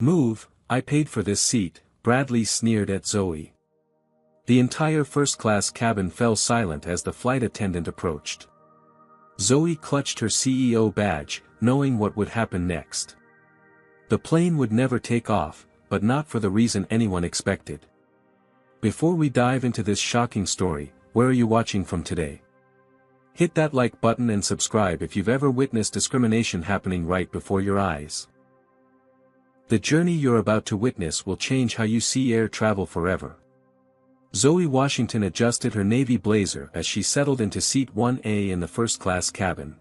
Move, I paid for this seat, Bradley sneered at Zoe. The entire first-class cabin fell silent as the flight attendant approached. Zoe clutched her CEO badge, knowing what would happen next. The plane would never take off, but not for the reason anyone expected. Before we dive into this shocking story, where are you watching from today? Hit that like button and subscribe if you've ever witnessed discrimination happening right before your eyes. The journey you're about to witness will change how you see air travel forever. Zoe Washington adjusted her navy blazer as she settled into seat 1A in the first-class cabin.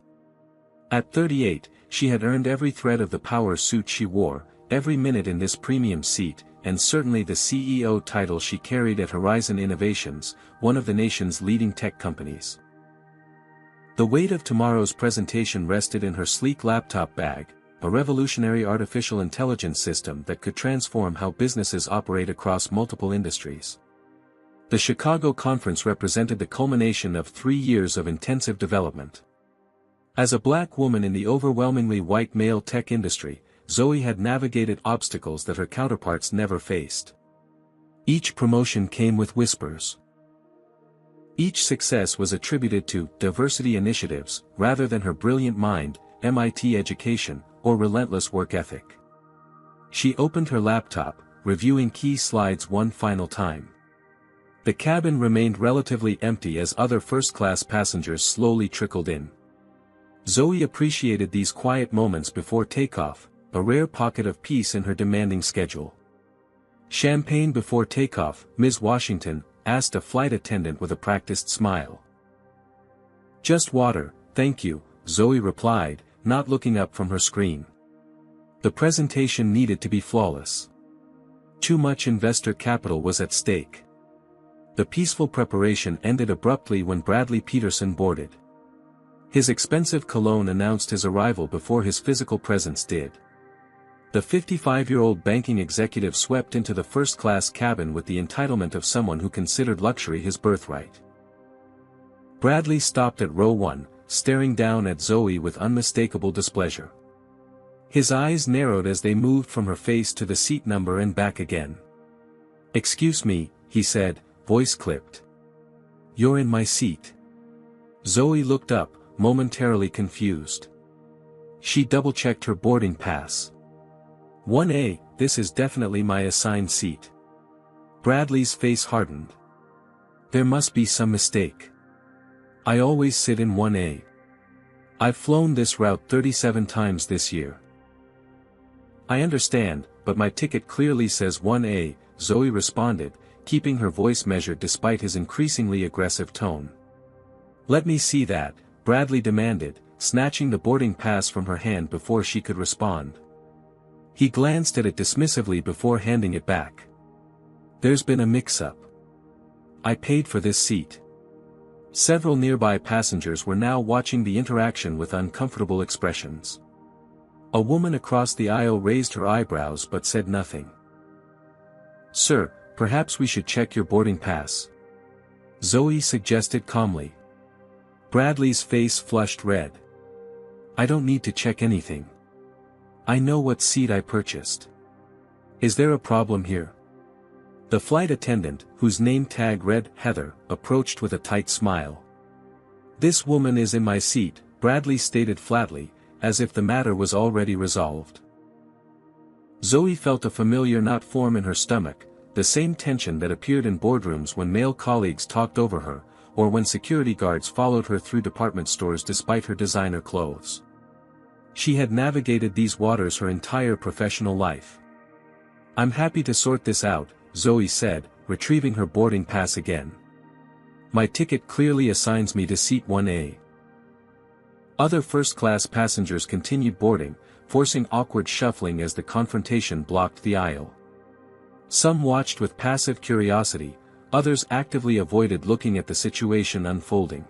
At 38, she had earned every thread of the power suit she wore, every minute in this premium seat, and certainly the CEO title she carried at Horizon Innovations, one of the nation's leading tech companies. The weight of tomorrow's presentation rested in her sleek laptop bag, a revolutionary artificial intelligence system that could transform how businesses operate across multiple industries. The Chicago conference represented the culmination of 3 years of intensive development. As a black woman in the overwhelmingly white male tech industry, Zoe had navigated obstacles that her counterparts never faced. Each promotion came with whispers. Each success was attributed to diversity initiatives, rather than her brilliant mind, MIT education, or relentless work ethic. She opened her laptop, reviewing key slides one final time. The cabin remained relatively empty as other first-class passengers slowly trickled in. Zoe appreciated these quiet moments before takeoff, a rare pocket of peace in her demanding schedule. "Champagne before takeoff, Ms. Washington?" asked a flight attendant with a practiced smile. "Just water, thank you," Zoe replied, not looking up from her screen. The presentation needed to be flawless. Too much investor capital was at stake. The peaceful preparation ended abruptly when Bradley Peterson boarded. His expensive cologne announced his arrival before his physical presence did. The 55-year-old banking executive swept into the first-class cabin with the entitlement of someone who considered luxury his birthright. Bradley stopped at row 1, staring down at Zoe with unmistakable displeasure. His eyes narrowed as they moved from her face to the seat number and back again. "Excuse me," he said, voice clipped. "You're in my seat." Zoe looked up, momentarily confused. She double-checked her boarding pass. 1A, this is definitely my assigned seat. Bradley's face hardened. There must be some mistake. I always sit in 1A. I've flown this route 37 times this year. I understand, but my ticket clearly says 1A, Zoe responded, keeping her voice measured despite his increasingly aggressive tone. "Let me see that," Bradley demanded, snatching the boarding pass from her hand before she could respond. He glanced at it dismissively before handing it back. "There's been a mix-up. I paid for this seat." Several nearby passengers were now watching the interaction with uncomfortable expressions. A woman across the aisle raised her eyebrows but said nothing. "Sir, perhaps we should check your boarding pass," Zoe suggested calmly. Bradley's face flushed red. "I don't need to check anything. I know what seat I purchased. Is there a problem here?" The flight attendant, whose name tag read Heather, approached with a tight smile. "This woman is in my seat," Bradley stated flatly, as if the matter was already resolved. Zoe felt a familiar knot form in her stomach, the same tension that appeared in boardrooms when male colleagues talked over her, or when security guards followed her through department stores despite her designer clothes. She had navigated these waters her entire professional life. "I'm happy to sort this out," Zoe said, retrieving her boarding pass again. "My ticket clearly assigns me to seat 1A." Other first-class passengers continued boarding, forcing awkward shuffling as the confrontation blocked the aisle. Some watched with passive curiosity, others actively avoided looking at the situation unfolding.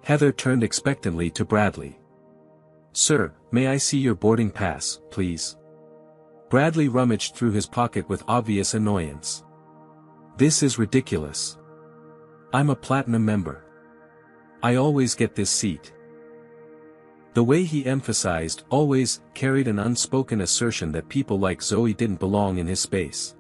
Heather turned expectantly to Bradley. "Sir, may I see your boarding pass, please?" Bradley rummaged through his pocket with obvious annoyance. "This is ridiculous. I'm a platinum member. I always get this seat." The way he emphasized, always, carried an unspoken assertion that people like Zoe didn't belong in his space.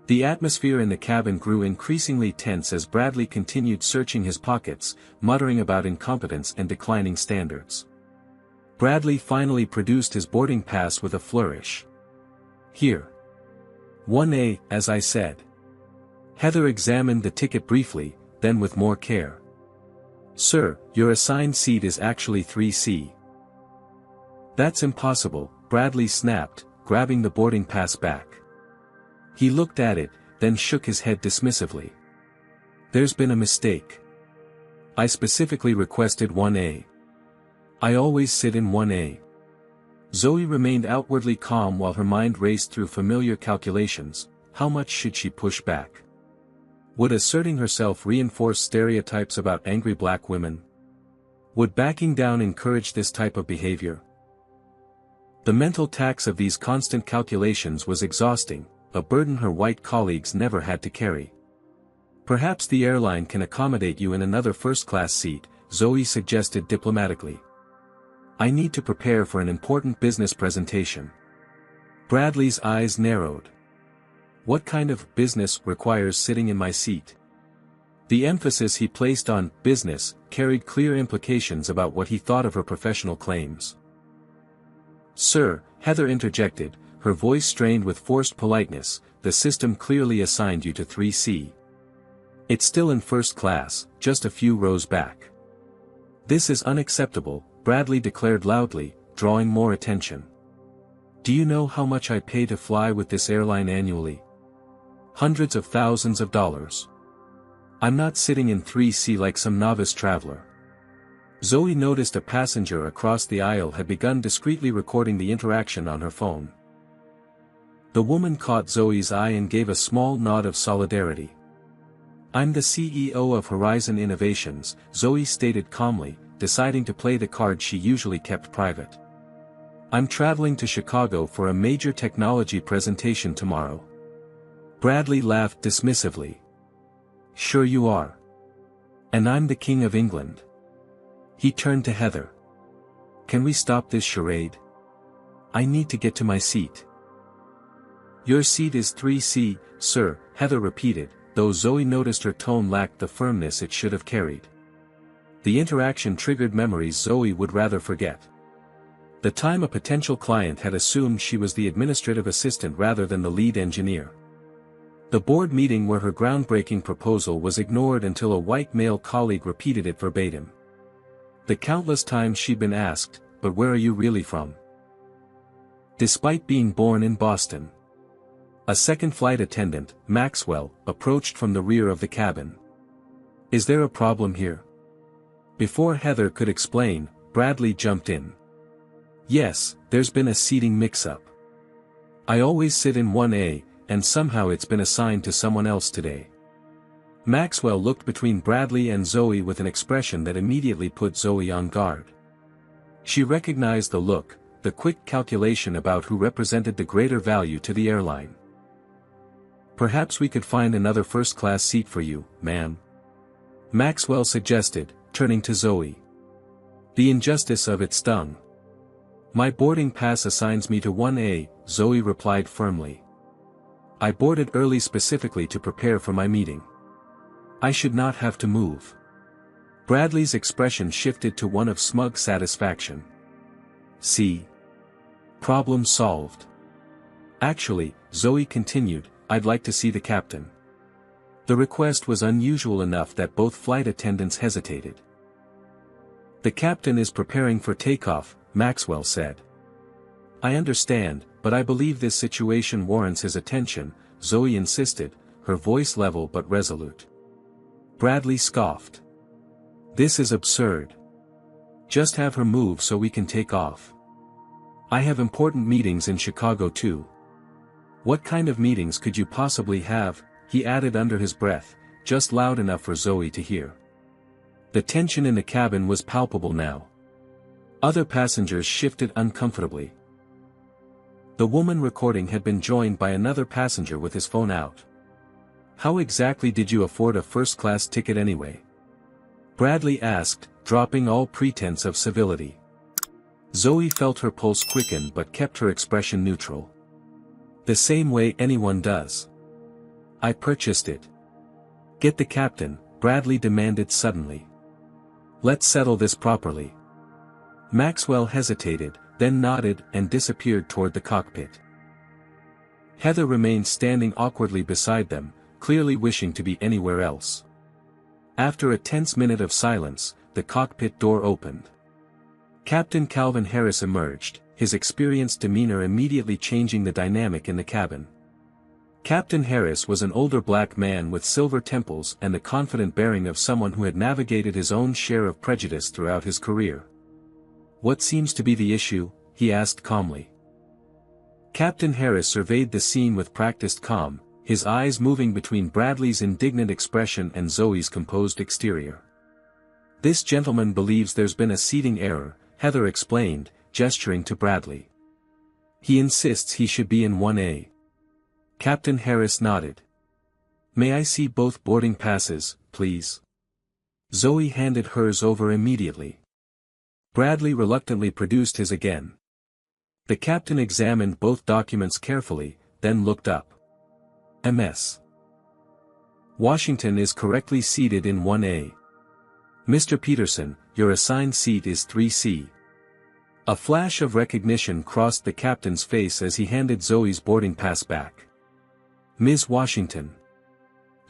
The atmosphere in the cabin grew increasingly tense as Bradley continued searching his pockets, muttering about incompetence and declining standards. Bradley finally produced his boarding pass with a flourish. "Here. 1A, as I said." Heather examined the ticket briefly, then with more care. "Sir, your assigned seat is actually 3C. "That's impossible," Bradley snapped, grabbing the boarding pass back. He looked at it, then shook his head dismissively. "There's been a mistake. I specifically requested 1A. I always sit in 1A. Zoe remained outwardly calm while her mind raced through familiar calculations. How much should she push back? Would asserting herself reinforce stereotypes about angry black women? Would backing down encourage this type of behavior? The mental tax of these constant calculations was exhausting, a burden her white colleagues never had to carry. "Perhaps the airline can accommodate you in another first-class seat," Zoe suggested diplomatically. "I need to prepare for an important business presentation." Bradley's eyes narrowed. "What kind of business requires sitting in my seat?" The emphasis he placed on business carried clear implications about what he thought of her professional claims. "Sir," Heather interjected, her voice strained with forced politeness, "the system clearly assigned you to 3C. It's still in first class, just a few rows back." "This is unacceptable," Bradley declared loudly, drawing more attention. "Do you know how much I pay to fly with this airline annually? Hundreds of thousands of dollars. I'm not sitting in 3C like some novice traveler." Zoe noticed a passenger across the aisle had begun discreetly recording the interaction on her phone. The woman caught Zoe's eye and gave a small nod of solidarity. "I'm the CEO of Horizon Innovations," Zoe stated calmly, deciding to play the card she usually kept private. "I'm traveling to Chicago for a major technology presentation tomorrow." Bradley laughed dismissively. "Sure you are. And I'm the King of England." He turned to Heather. "Can we stop this charade? I need to get to my seat." "Your seat is 3C, sir," Heather repeated, though Zoe noticed her tone lacked the firmness it should have carried. The interaction triggered memories Zoe would rather forget. The time a potential client had assumed she was the administrative assistant rather than the lead engineer. The board meeting where her groundbreaking proposal was ignored until a white male colleague repeated it verbatim. The countless times she'd been asked, "But where are you really from?" Despite being born in Boston. A second flight attendant, Maxwell, approached from the rear of the cabin. "Is there a problem here?" Before Heather could explain, Bradley jumped in. "Yes, there's been a seating mix-up. I always sit in 1A, and somehow it's been assigned to someone else today." Maxwell looked between Bradley and Zoe with an expression that immediately put Zoe on guard. She recognized the look, the quick calculation about who represented the greater value to the airline. "Perhaps we could find another first-class seat for you, ma'am," Maxwell suggested, turning to Zoe. The injustice of it stung. "My boarding pass assigns me to 1A, Zoe replied firmly. "I boarded early specifically to prepare for my meeting. I should not have to move." Bradley's expression shifted to one of smug satisfaction. "See? Problem solved." "Actually," Zoe continued, "I'd like to see the captain." The request was unusual enough that both flight attendants hesitated. "The captain is preparing for takeoff," Maxwell said. "I understand, but I believe this situation warrants his attention," Zoe insisted, her voice level but resolute. Bradley scoffed. "This is absurd. Just have her move so we can take off. I have important meetings in Chicago too." "What kind of meetings could you possibly have?" he added under his breath, just loud enough for Zoe to hear. The tension in the cabin was palpable now. Other passengers shifted uncomfortably. The woman recording had been joined by another passenger with his phone out. "How exactly did you afford a first-class ticket anyway?" Bradley asked, dropping all pretense of civility. Zoe felt her pulse quicken but kept her expression neutral. The same way anyone does. I purchased it. Get the captain, Bradley demanded suddenly. Let's settle this properly. Maxwell hesitated, then nodded and disappeared toward the cockpit. Heather remained standing awkwardly beside them, clearly wishing to be anywhere else. After a tense minute of silence, the cockpit door opened. Captain Calvin Harris emerged, his experienced demeanor immediately changing the dynamic in the cabin. Captain Harris was an older black man with silver temples and the confident bearing of someone who had navigated his own share of prejudice throughout his career. "What seems to be the issue?" he asked calmly. Captain Harris surveyed the scene with practiced calm, his eyes moving between Bradley's indignant expression and Zoe's composed exterior. "This gentleman believes there's been a seating error," Heather explained, gesturing to Bradley. "He insists he should be in 1A. Captain Harris nodded. "May I see both boarding passes, please?" Zoe handed hers over immediately. Bradley reluctantly produced his again. The captain examined both documents carefully, then looked up. "Ms. Washington is correctly seated in 1A. Mr. Peterson, your assigned seat is 3C. A flash of recognition crossed the captain's face as he handed Zoe's boarding pass back. "Ms. Washington.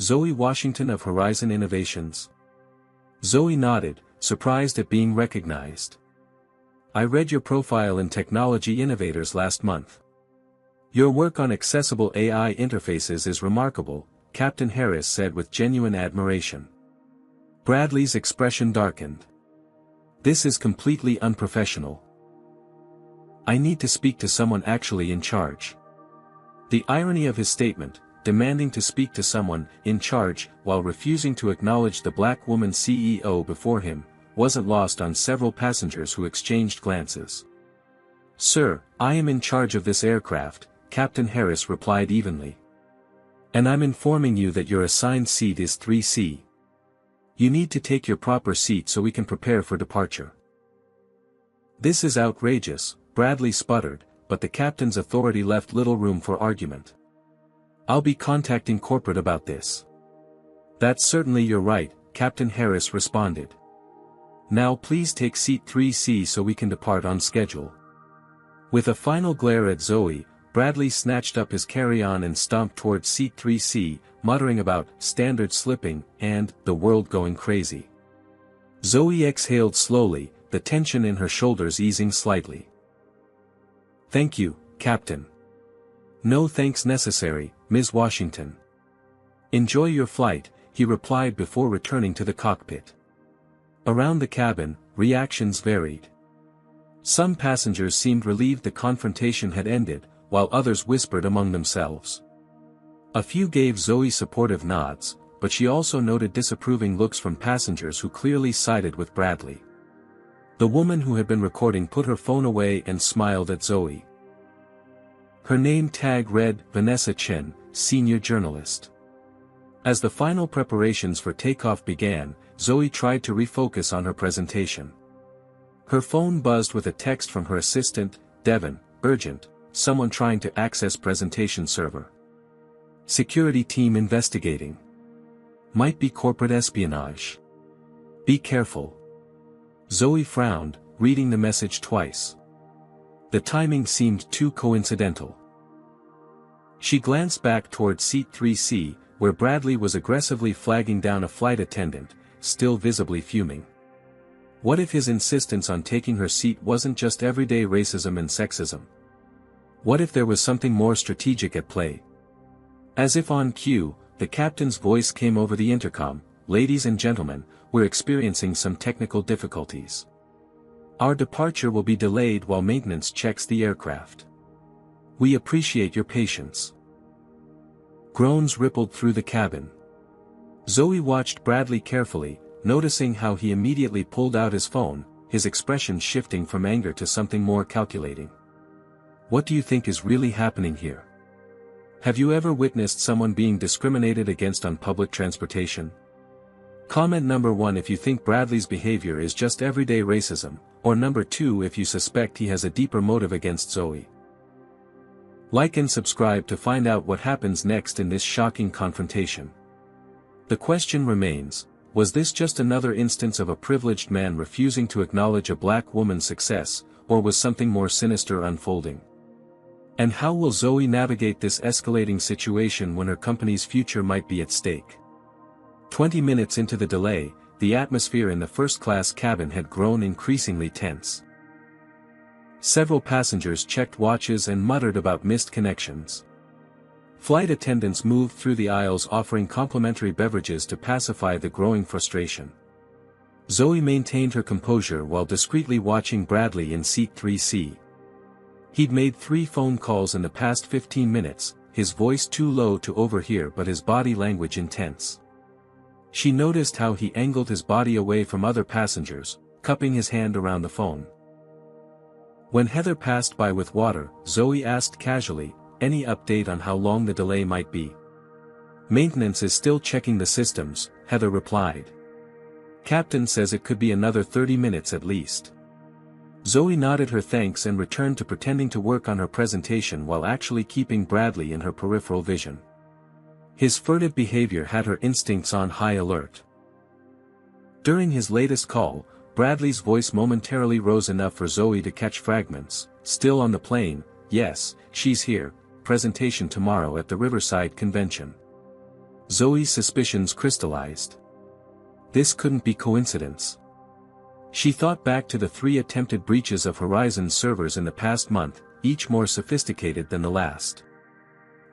Zoe Washington of Horizon Innovations?" Zoe nodded, surprised at being recognized. "I read your profile in Technology Innovators last month. Your work on accessible AI interfaces is remarkable," Captain Harris said with genuine admiration. Bradley's expression darkened. "This is completely unprofessional. I need to speak to someone actually in charge." The irony of his statement, demanding to speak to someone in charge while refusing to acknowledge the black woman CEO before him, wasn't lost on several passengers who exchanged glances. "Sir, I am in charge of this aircraft," Captain Harris replied evenly. "And I'm informing you that your assigned seat is 3C. You need to take your proper seat so we can prepare for departure." "This is outrageous," Bradley sputtered, but the captain's authority left little room for argument. "I'll be contacting corporate about this." "That's certainly your right," Captain Harris responded. "Now please take seat 3C so we can depart on schedule." With a final glare at Zoe, Bradley snatched up his carry-on and stomped toward seat 3C, muttering about "standard slipping" and "the world going crazy." Zoe exhaled slowly, the tension in her shoulders easing slightly. "Thank you, Captain." "No thanks necessary, Ms. Washington." "Enjoy your flight," he replied before returning to the cockpit. Around the cabin, reactions varied. Some passengers seemed relieved the confrontation had ended, while others whispered among themselves. A few gave Zoe supportive nods, but she also noted disapproving looks from passengers who clearly sided with Bradley. The woman who had been recording put her phone away and smiled at Zoe. Her name tag read, Vanessa Chen, senior journalist. As the final preparations for takeoff began, Zoe tried to refocus on her presentation. Her phone buzzed with a text from her assistant, Devon, urgent, someone trying to access presentation server. Security team investigating. Might be corporate espionage. Be careful. Zoe frowned, reading the message twice. The timing seemed too coincidental. She glanced back toward seat 3C, where Bradley was aggressively flagging down a flight attendant, still visibly fuming. What if his insistence on taking her seat wasn't just everyday racism and sexism? What if there was something more strategic at play? As if on cue, the captain's voice came over the intercom, "Ladies and gentlemen, we're experiencing some technical difficulties. Our departure will be delayed while maintenance checks the aircraft. We appreciate your patience." Groans rippled through the cabin. Zoe watched Bradley carefully, noticing how he immediately pulled out his phone, his expression shifting from anger to something more calculating. "What do you think is really happening here? Have you ever witnessed someone being discriminated against on public transportation? Comment number 1 if you think Bradley's behavior is just everyday racism, Or number 2 if you suspect he has a deeper motive against Zoe. Like and subscribe to find out what happens next in this shocking confrontation. The question remains, was this just another instance of a privileged man refusing to acknowledge a black woman's success, or was something more sinister unfolding? And how will Zoe navigate this escalating situation when her company's future might be at stake? 20 minutes into the delay, the atmosphere in the first-class cabin had grown increasingly tense. Several passengers checked watches and muttered about missed connections. Flight attendants moved through the aisles offering complimentary beverages to pacify the growing frustration. Zoe maintained her composure while discreetly watching Bradley in seat 3C. He'd made 3 phone calls in the past 15 minutes, his voice too low to overhear but his body language intense. She noticed how he angled his body away from other passengers, cupping his hand around the phone. When Heather passed by with water, Zoe asked casually, "Any update on how long the delay might be?" "Maintenance is still checking the systems," Heather replied. "Captain says it could be another 30 minutes at least." Zoe nodded her thanks and returned to pretending to work on her presentation while actually keeping Bradley in her peripheral vision. His furtive behavior had her instincts on high alert. During his latest call, Bradley's voice momentarily rose enough for Zoe to catch fragments. "Still on the plane? Yes, she's here, presentation tomorrow at the Riverside Convention." Zoe's suspicions crystallized. This couldn't be coincidence. She thought back to the 3 attempted breaches of Horizon's servers in the past month, each more sophisticated than the last.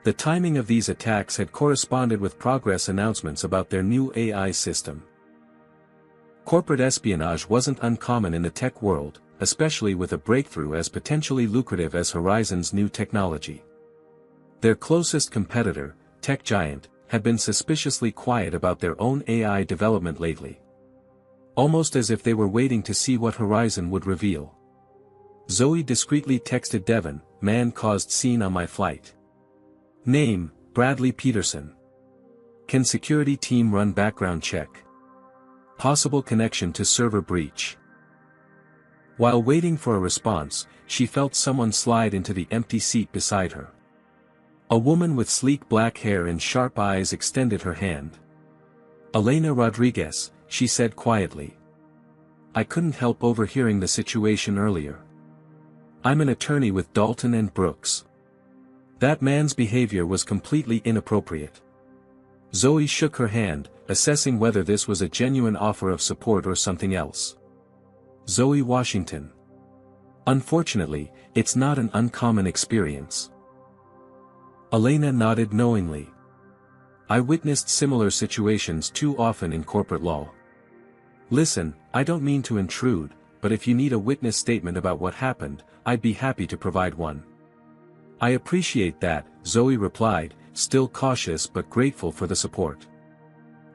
The timing of these attacks had corresponded with progress announcements about their new AI system. Corporate espionage wasn't uncommon in the tech world, especially with a breakthrough as potentially lucrative as Horizon's new technology. Their closest competitor, tech giant, had been suspiciously quiet about their own AI development lately. Almost as if they were waiting to see what Horizon would reveal. Zoe discreetly texted Devon, "Man caused scene on my flight. Name, Bradley Peterson. Can security team run background check? Possible connection to server breach." While waiting for a response, she felt someone slide into the empty seat beside her. A woman with sleek black hair and sharp eyes extended her hand. "Elena Rodriguez," she said quietly. "I couldn't help overhearing the situation earlier. I'm an attorney with Dalton and Brooks. That man's behavior was completely inappropriate." Zoe shook her hand, assessing whether this was a genuine offer of support or something else. "Zoe Washington. Unfortunately, it's not an uncommon experience." Elena nodded knowingly. "I witnessed similar situations too often in corporate law. Listen, I don't mean to intrude, but if you need a witness statement about what happened, I'd be happy to provide one." "I appreciate that," Zoe replied, still cautious but grateful for the support.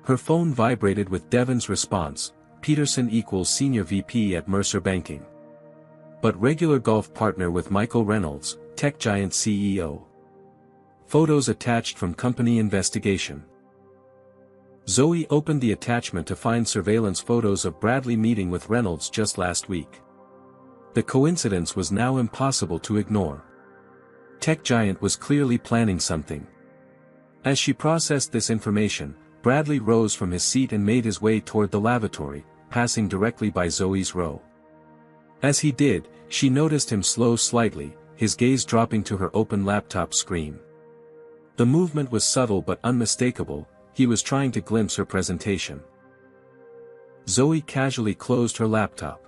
Her phone vibrated with Devon's response, "Peterson equals Senior VP at Mercer Banking. But regular golf partner with Michael Reynolds, tech giant CEO. Photos attached from company investigation." Zoe opened the attachment to find surveillance photos of Bradley meeting with Reynolds just last week. The coincidence was now impossible to ignore. Tech giant was clearly planning something. As she processed this information, Bradley rose from his seat and made his way toward the lavatory, passing directly by Zoe's row. As he did, she noticed him slow slightly, his gaze dropping to her open laptop screen. The movement was subtle but unmistakable, he was trying to glimpse her presentation. Zoe casually closed her laptop.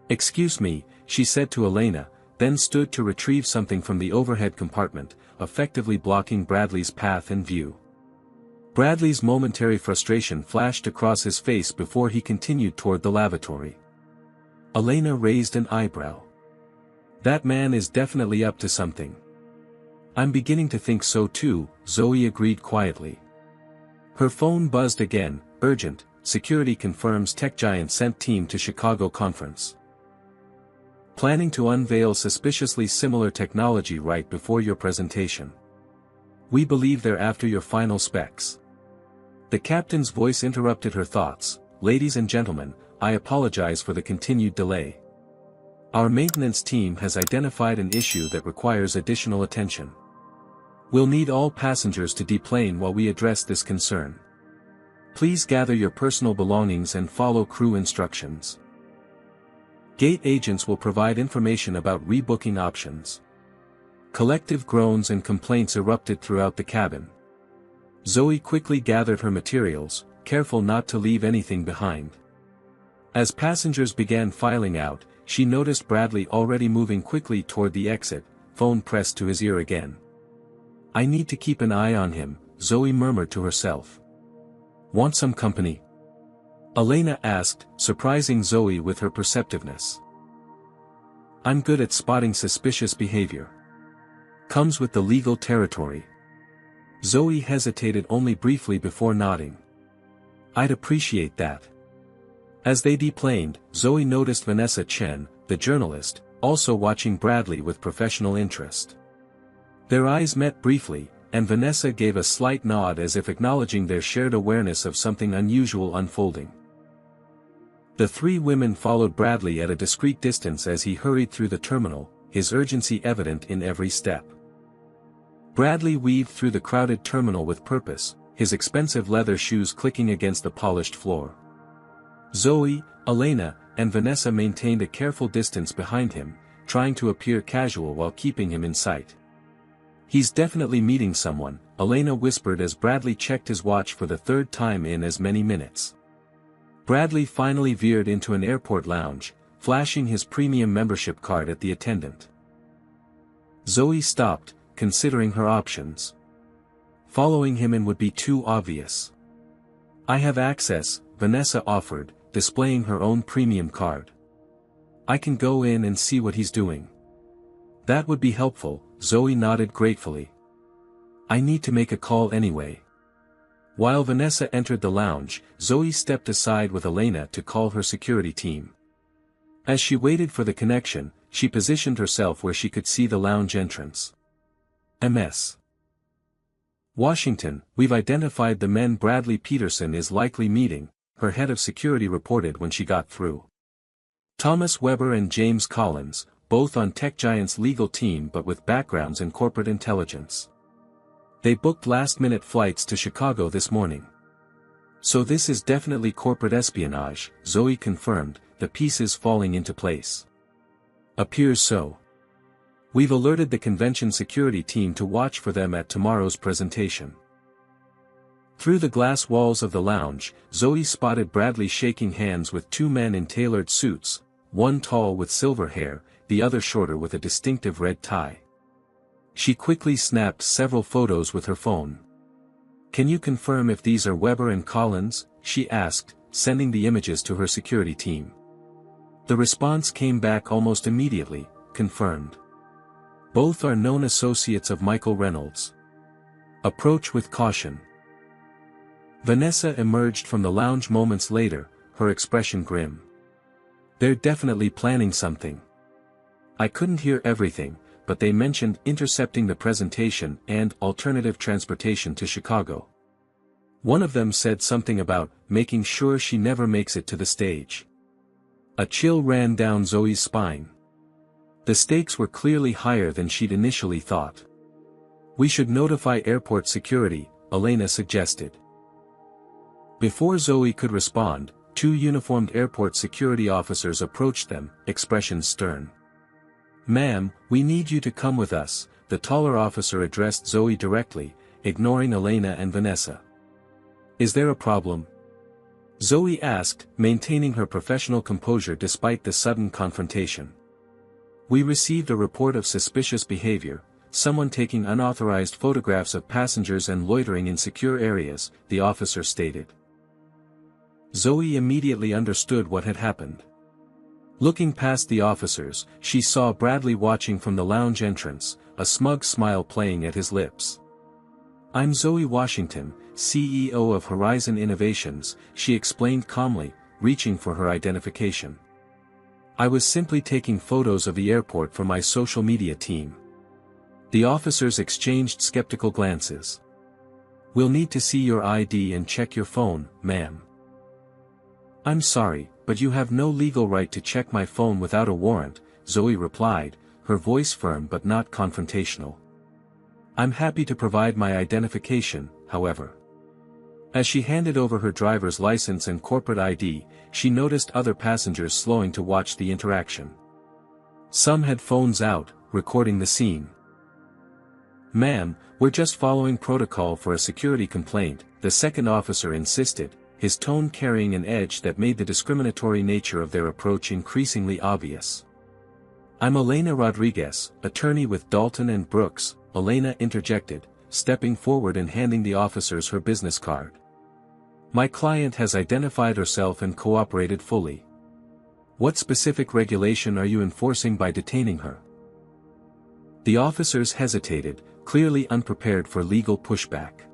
"Excuse me," she said to Elena, then stood to retrieve something from the overhead compartment, effectively blocking Bradley's path and view. Bradley's momentary frustration flashed across his face before he continued toward the lavatory. Elena raised an eyebrow. "That man is definitely up to something." "I'm beginning to think so too," Zoe agreed quietly. Her phone buzzed again, urgent, "Security confirms tech giant sent team to Chicago conference. Planning to unveil suspiciously similar technology right before your presentation. We believe they're after your final specs." The captain's voice interrupted her thoughts. "Ladies and gentlemen, I apologize for the continued delay. Our maintenance team has identified an issue that requires additional attention. We'll need all passengers to deplane while we address this concern. Please gather your personal belongings and follow crew instructions. Gate agents will provide information about rebooking options. Collective groans and complaints erupted throughout the cabin. Zoe quickly gathered her materials, careful not to leave anything behind. As passengers began filing out, she noticed Bradley already moving quickly toward the exit, phone pressed to his ear again. "I need to keep an eye on him," Zoe murmured to herself. "Want some company?" Elena asked, surprising Zoe with her perceptiveness. "I'm good at spotting suspicious behavior. Comes with the legal territory." Zoe hesitated only briefly before nodding. "I'd appreciate that." As they deplaned, Zoe noticed Vanessa Chen, the journalist, also watching Bradley with professional interest. Their eyes met briefly, and Vanessa gave a slight nod as if acknowledging their shared awareness of something unusual unfolding. The three women followed Bradley at a discreet distance as he hurried through the terminal, his urgency evident in every step. Bradley weaved through the crowded terminal with purpose, his expensive leather shoes clicking against the polished floor. Zoe, Elena, and Vanessa maintained a careful distance behind him, trying to appear casual while keeping him in sight. "He's definitely meeting someone," Elena whispered as Bradley checked his watch for the third time in as many minutes. Bradley finally veered into an airport lounge, flashing his premium membership card at the attendant. Zoe stopped, considering her options. Following him in would be too obvious. "I have access," Vanessa offered, displaying her own premium card. "I can go in and see what he's doing." "That would be helpful," Zoe nodded gratefully. "I need to make a call anyway." While Vanessa entered the lounge, Zoe stepped aside with Elena to call her security team. As she waited for the connection, she positioned herself where she could see the lounge entrance. "MS. Washington, we've identified the men Bradley Peterson is likely meeting," her head of security reported when she got through. "Thomas Weber and James Collins, both on Tech Giant's legal team but with backgrounds in corporate intelligence. They booked last-minute flights to Chicago this morning." "So this is definitely corporate espionage," Zoe confirmed, the pieces falling into place. "Appears so. We've alerted the convention security team to watch for them at tomorrow's presentation." Through the glass walls of the lounge, Zoe spotted Bradley shaking hands with two men in tailored suits, one tall with silver hair, the other shorter with a distinctive red tie. She quickly snapped several photos with her phone. "Can you confirm if these are Weber and Collins?" she asked, sending the images to her security team. The response came back almost immediately, "Confirmed. Both are known associates of Michael Reynolds. Approach with caution." Vanessa emerged from the lounge moments later, her expression grim. "They're definitely planning something. I couldn't hear everything, but they mentioned intercepting the presentation and alternative transportation to Chicago. One of them said something about making sure she never makes it to the stage." A chill ran down Zoe's spine. The stakes were clearly higher than she'd initially thought. "We should notify airport security," Elena suggested. Before Zoe could respond, two uniformed airport security officers approached them, expressions stern. "Ma'am, we need you to come with us," the taller officer addressed Zoe directly, ignoring Elena and Vanessa. "Is there a problem?" Zoe asked, maintaining her professional composure despite the sudden confrontation. "We received a report of suspicious behavior, someone taking unauthorized photographs of passengers and loitering in secure areas," the officer stated. Zoe immediately understood what had happened. Looking past the officers, she saw Bradley watching from the lounge entrance, a smug smile playing at his lips. "I'm Zoe Washington, CEO of Horizon Innovations," she explained calmly, reaching for her identification. "I was simply taking photos of the airport for my social media team." The officers exchanged skeptical glances. "We'll need to see your ID and check your phone, ma'am." "I'm sorry, but you have no legal right to check my phone without a warrant," Zoe replied, her voice firm but not confrontational. I'm happy to provide my identification, however. As she handed over her driver's license and corporate ID, she noticed other passengers slowing to watch the interaction. Some had phones out, recording the scene. "Ma'am, we're just following protocol for a security complaint," the second officer insisted, his tone carrying an edge that made the discriminatory nature of their approach increasingly obvious. "I'm Elena Rodriguez, attorney with Dalton and Brooks," Elena interjected, stepping forward and handing the officers her business card. "My client has identified herself and cooperated fully. What specific regulation are you enforcing by detaining her?" The officers hesitated, clearly unprepared for legal pushback.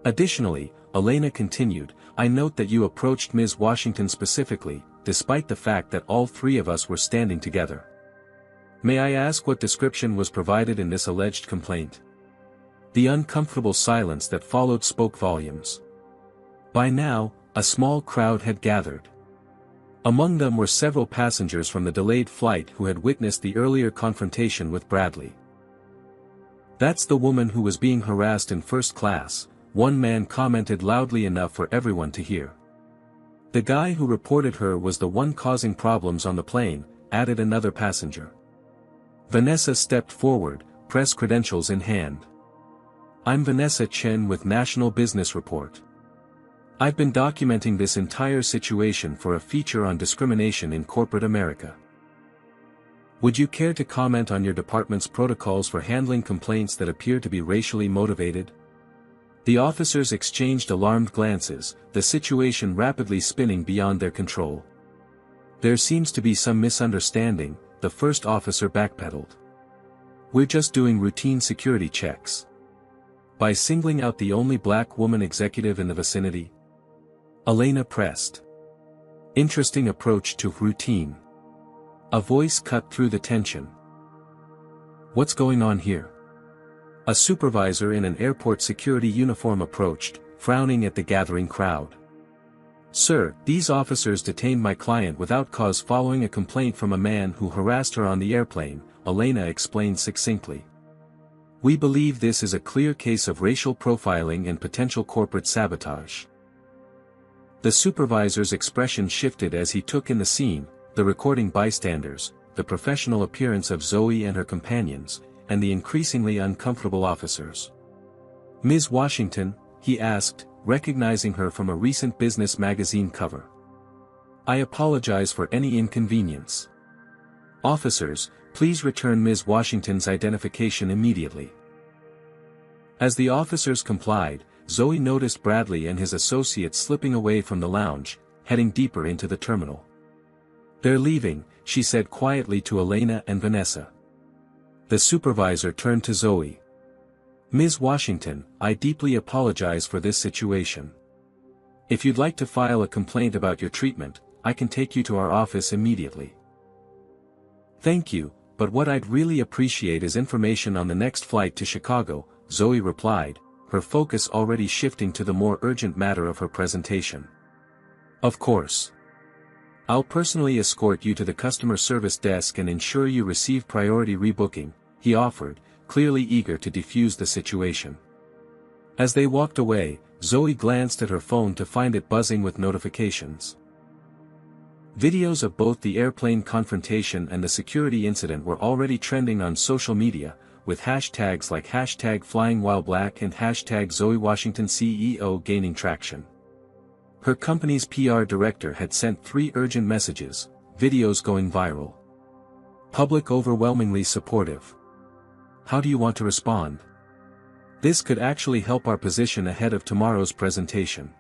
"Additionally," Elena continued, "I note that you approached Ms. Washington specifically, despite the fact that all three of us were standing together. May I ask what description was provided in this alleged complaint?" The uncomfortable silence that followed spoke volumes. By now, a small crowd had gathered. Among them were several passengers from the delayed flight who had witnessed the earlier confrontation with Bradley. "That's the woman who was being harassed in first class," one man commented loudly enough for everyone to hear. "The guy who reported her was the one causing problems on the plane," added another passenger. Vanessa stepped forward, press credentials in hand. "I'm Vanessa Chen with National Business Report. I've been documenting this entire situation for a feature on discrimination in corporate America. Would you care to comment on your department's protocols for handling complaints that appear to be racially motivated?" The officers exchanged alarmed glances, the situation rapidly spinning beyond their control. "There seems to be some misunderstanding," the first officer backpedaled. "We're just doing routine security checks." "By singling out the only black woman executive in the vicinity?" Elena pressed. "Interesting approach to routine." A voice cut through the tension. "What's going on here?" A supervisor in an airport security uniform approached, frowning at the gathering crowd. "Sir, these officers detained my client without cause following a complaint from a man who harassed her on the airplane," Elena explained succinctly. "We believe this is a clear case of racial profiling and potential corporate sabotage." The supervisor's expression shifted as he took in the scene, the recording bystanders, the professional appearance of Zoe and her companions, and the increasingly uncomfortable officers. "Ms. Washington?" he asked, recognizing her from a recent business magazine cover. "I apologize for any inconvenience. Officers, please return Ms. Washington's identification immediately." As the officers complied, Zoe noticed Bradley and his associates slipping away from the lounge, heading deeper into the terminal. "They're leaving," she said quietly to Elena and Vanessa. The supervisor turned to Zoe. "Ms. Washington, I deeply apologize for this situation. If you'd like to file a complaint about your treatment, I can take you to our office immediately." "Thank you, but what I'd really appreciate is information on the next flight to Chicago," Zoe replied, her focus already shifting to the more urgent matter of her presentation. "Of course. I'll personally escort you to the customer service desk and ensure you receive priority rebooking," he offered, clearly eager to defuse the situation. As they walked away, Zoe glanced at her phone to find it buzzing with notifications. Videos of both the airplane confrontation and the security incident were already trending on social media, with hashtags like #FlyingWhileBlack and #ZoeWashingtonCEO gaining traction. Her company's PR director had sent 3 urgent messages, videos going viral. Public overwhelmingly supportive. How do you want to respond? This could actually help our position ahead of tomorrow's presentation.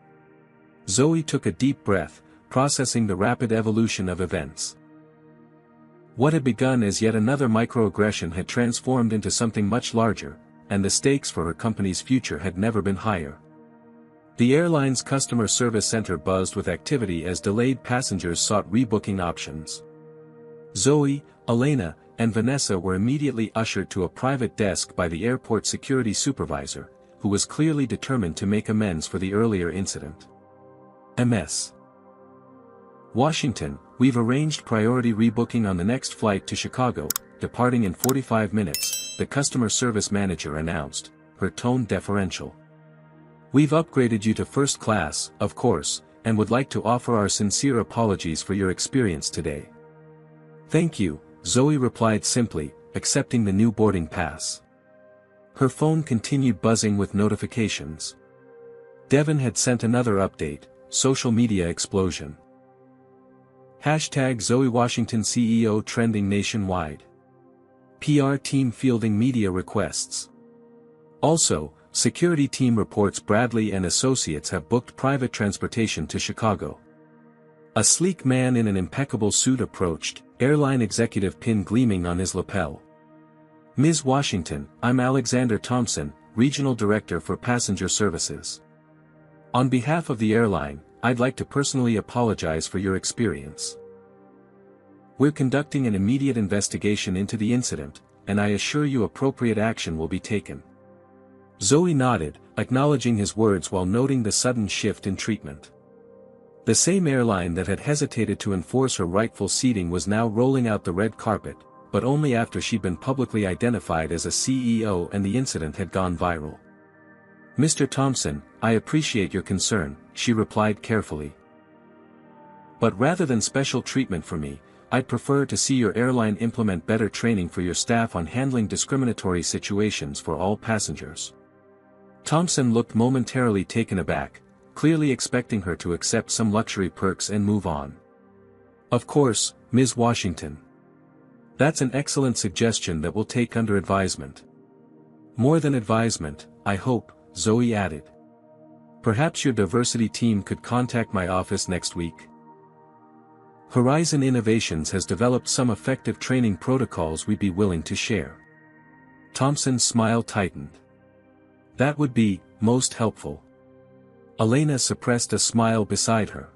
Zoe took a deep breath, processing the rapid evolution of events. What had begun as yet another microaggression had transformed into something much larger, and the stakes for her company's future had never been higher. The airline's customer service center buzzed with activity as delayed passengers sought rebooking options. Zoe, Elena, and Vanessa were immediately ushered to a private desk by the airport security supervisor, who was clearly determined to make amends for the earlier incident. "Ms. Washington, we've arranged priority rebooking on the next flight to Chicago, departing in 45 minutes, the customer service manager announced, her tone deferential. We've upgraded you to first class, of course, and would like to offer our sincere apologies for your experience today. Thank you, Zoe replied simply, accepting the new boarding pass. Her phone continued buzzing with notifications. Devon had sent another update, social media explosion. Hashtag Zoe Washington CEO trending nationwide. PR team fielding media requests. Also, security team reports Bradley and associates have booked private transportation to Chicago. A sleek man in an impeccable suit approached, airline executive pin gleaming on his lapel. Ms. Washington, I'm Alexander Thompson, Regional Director for Passenger Services. On behalf of the airline, I'd like to personally apologize for your experience. We're conducting an immediate investigation into the incident, and I assure you appropriate action will be taken. Zoe nodded, acknowledging his words while noting the sudden shift in treatment. The same airline that had hesitated to enforce her rightful seating was now rolling out the red carpet, but only after she'd been publicly identified as a CEO and the incident had gone viral. Mr. Thompson, I appreciate your concern, she replied carefully. But rather than special treatment for me, I'd prefer to see your airline implement better training for your staff on handling discriminatory situations for all passengers. Thompson looked momentarily taken aback, clearly expecting her to accept some luxury perks and move on. Of course, Ms. Washington. That's an excellent suggestion that we'll take under advisement. More than advisement, I hope, Zoe added. Perhaps your diversity team could contact my office next week. Horizon Innovations has developed some effective training protocols we'd be willing to share. Thompson's smile tightened. That would be most helpful. Elena suppressed a smile beside her.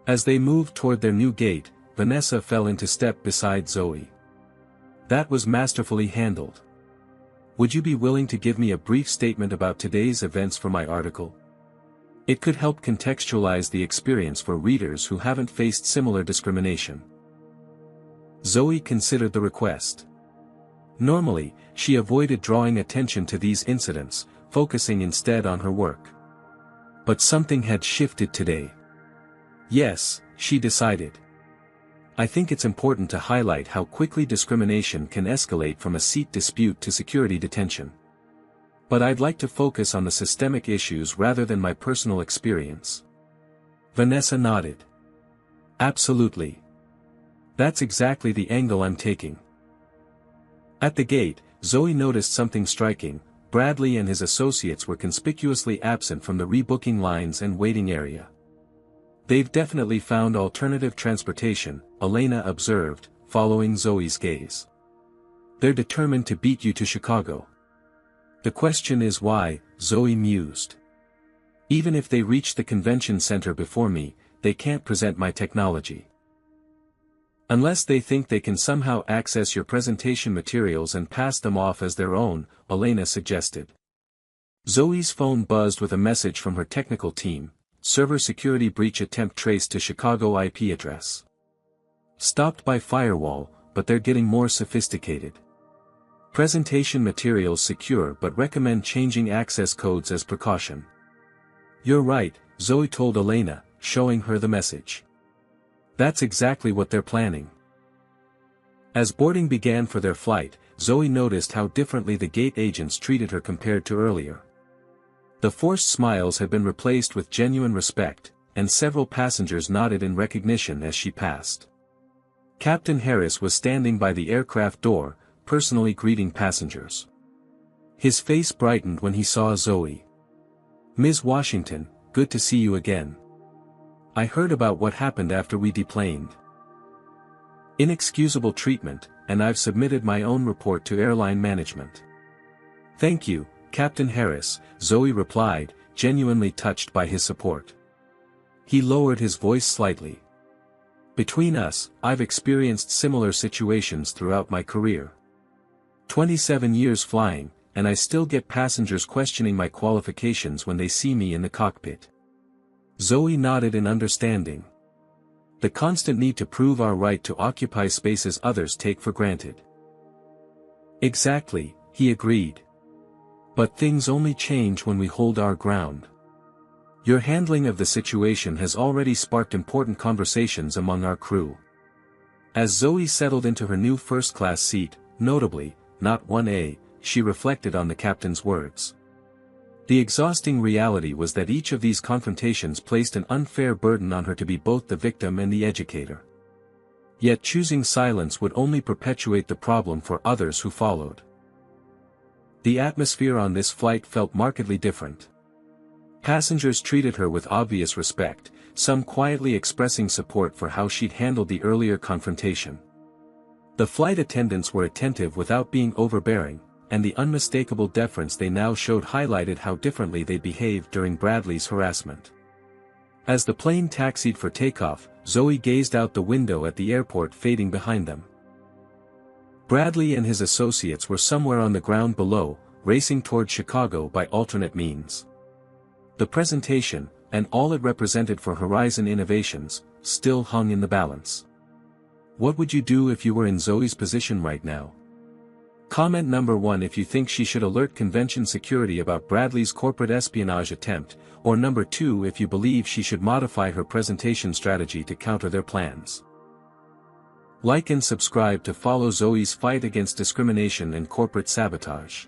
As they moved toward their new gate, Vanessa fell into step beside Zoe. That was masterfully handled. Would you be willing to give me a brief statement about today's events for my article? It could help contextualize the experience for readers who haven't faced similar discrimination. Zoe considered the request. Normally, she avoided drawing attention to these incidents, focusing instead on her work. But something had shifted today. Yes, she decided. I think it's important to highlight how quickly discrimination can escalate from a seat dispute to security detention. But I'd like to focus on the systemic issues rather than my personal experience. Vanessa nodded. Absolutely. That's exactly the angle I'm taking. At the gate, Zoe noticed something striking. Bradley and his associates were conspicuously absent from the rebooking lines and waiting area. They've definitely found alternative transportation, Elena observed, following Zoe's gaze. They're determined to beat you to Chicago. The question is why, Zoe mused. Even if they reach the convention center before me, they can't present my technology. Unless they think they can somehow access your presentation materials and pass them off as their own, Elena suggested. Zoe's phone buzzed with a message from her technical team, server security breach attempt traced to Chicago IP address. Stopped by firewall, but they're getting more sophisticated. Presentation materials secure but recommend changing access codes as precaution. You're right, Zoe told Elena, showing her the message. That's exactly what they're planning. As boarding began for their flight, Zoe noticed how differently the gate agents treated her compared to earlier. The forced smiles had been replaced with genuine respect, and several passengers nodded in recognition as she passed. Captain Harris was standing by the aircraft door, personally greeting passengers. His face brightened when he saw Zoe. Ms. Washington, good to see you again. I heard about what happened after we deplaned. Inexcusable treatment, and I've submitted my own report to airline management. Thank you, Captain Harris, Zoe replied, genuinely touched by his support. He lowered his voice slightly. Between us, I've experienced similar situations throughout my career. 27 years flying, and I still get passengers questioning my qualifications when they see me in the cockpit. Zoe nodded in understanding. The constant need to prove our right to occupy spaces others take for granted. Exactly, he agreed. But things only change when we hold our ground. Your handling of the situation has already sparked important conversations among our crew. As Zoe settled into her new first-class seat, notably, not 1A, she reflected on the captain's words. The exhausting reality was that each of these confrontations placed an unfair burden on her to be both the victim and the educator. Yet choosing silence would only perpetuate the problem for others who followed. The atmosphere on this flight felt markedly different. Passengers treated her with obvious respect, some quietly expressing support for how she'd handled the earlier confrontation. The flight attendants were attentive without being overbearing, and the unmistakable deference they now showed highlighted how differently they behaved during Bradley's harassment. As the plane taxied for takeoff, Zoe gazed out the window at the airport fading behind them. Bradley and his associates were somewhere on the ground below, racing toward Chicago by alternate means. The presentation, and all it represented for Horizon Innovations, still hung in the balance. What would you do if you were in Zoe's position right now? Comment number 1 if you think she should alert convention security about Bradley's corporate espionage attempt, or number 2 if you believe she should modify her presentation strategy to counter their plans. Like and subscribe to follow Zoe's fight against discrimination and corporate sabotage.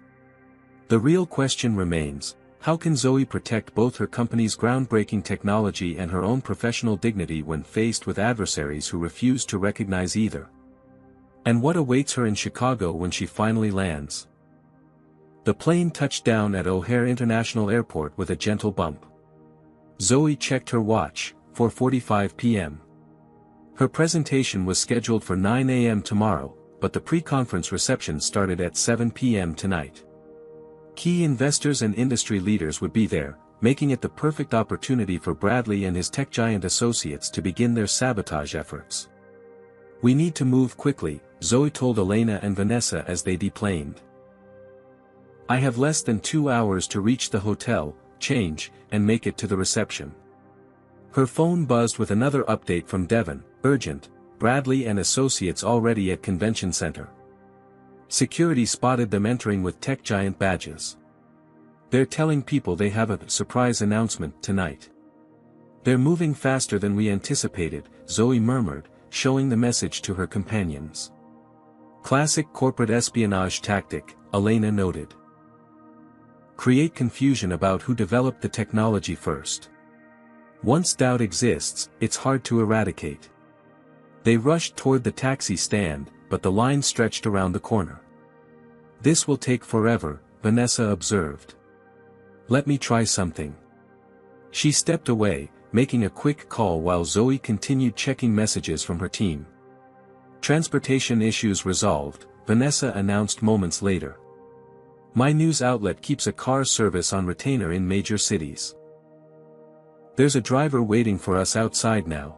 The real question remains, how can Zoe protect both her company's groundbreaking technology and her own professional dignity when faced with adversaries who refuse to recognize either? And what awaits her in Chicago when she finally lands? The plane touched down at O'Hare International Airport with a gentle bump. Zoe checked her watch, 4:45 p.m. Her presentation was scheduled for 9 a.m. tomorrow, but the pre-conference reception started at 7 p.m. tonight. Key investors and industry leaders would be there, making it the perfect opportunity for Bradley and his tech giant associates to begin their sabotage efforts. We need to move quickly, Zoe told Elena and Vanessa as they deplaned. I have less than 2 hours to reach the hotel, change, and make it to the reception. Her phone buzzed with another update from Devon, urgent, Bradley and associates already at convention center. Security spotted them entering with tech giant badges. They're telling people they have a surprise announcement tonight. They're moving faster than we anticipated, Zoe murmured, showing the message to her companions. Classic corporate espionage tactic, Elena noted. Create confusion about who developed the technology first. Once doubt exists, it's hard to eradicate. They rushed toward the taxi stand, but the line stretched around the corner. This will take forever, Vanessa observed. Let me try something. She stepped away, making a quick call while Zoe continued checking messages from her team. Transportation issues resolved, Vanessa announced moments later. My news outlet keeps a car service on retainer in major cities. There's a driver waiting for us outside now.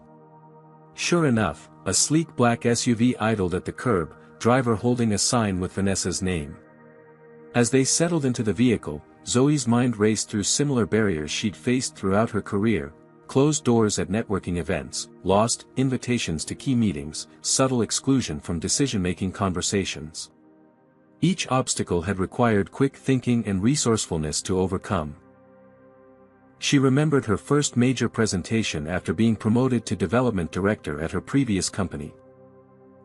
Sure enough, a sleek black SUV idled at the curb, driver holding a sign with Vanessa's name. As they settled into the vehicle, Zoe's mind raced through similar barriers she'd faced throughout her career: closed doors at networking events, lost invitations to key meetings, subtle exclusion from decision-making conversations. Each obstacle had required quick thinking and resourcefulness to overcome. She remembered her first major presentation after being promoted to development director at her previous company.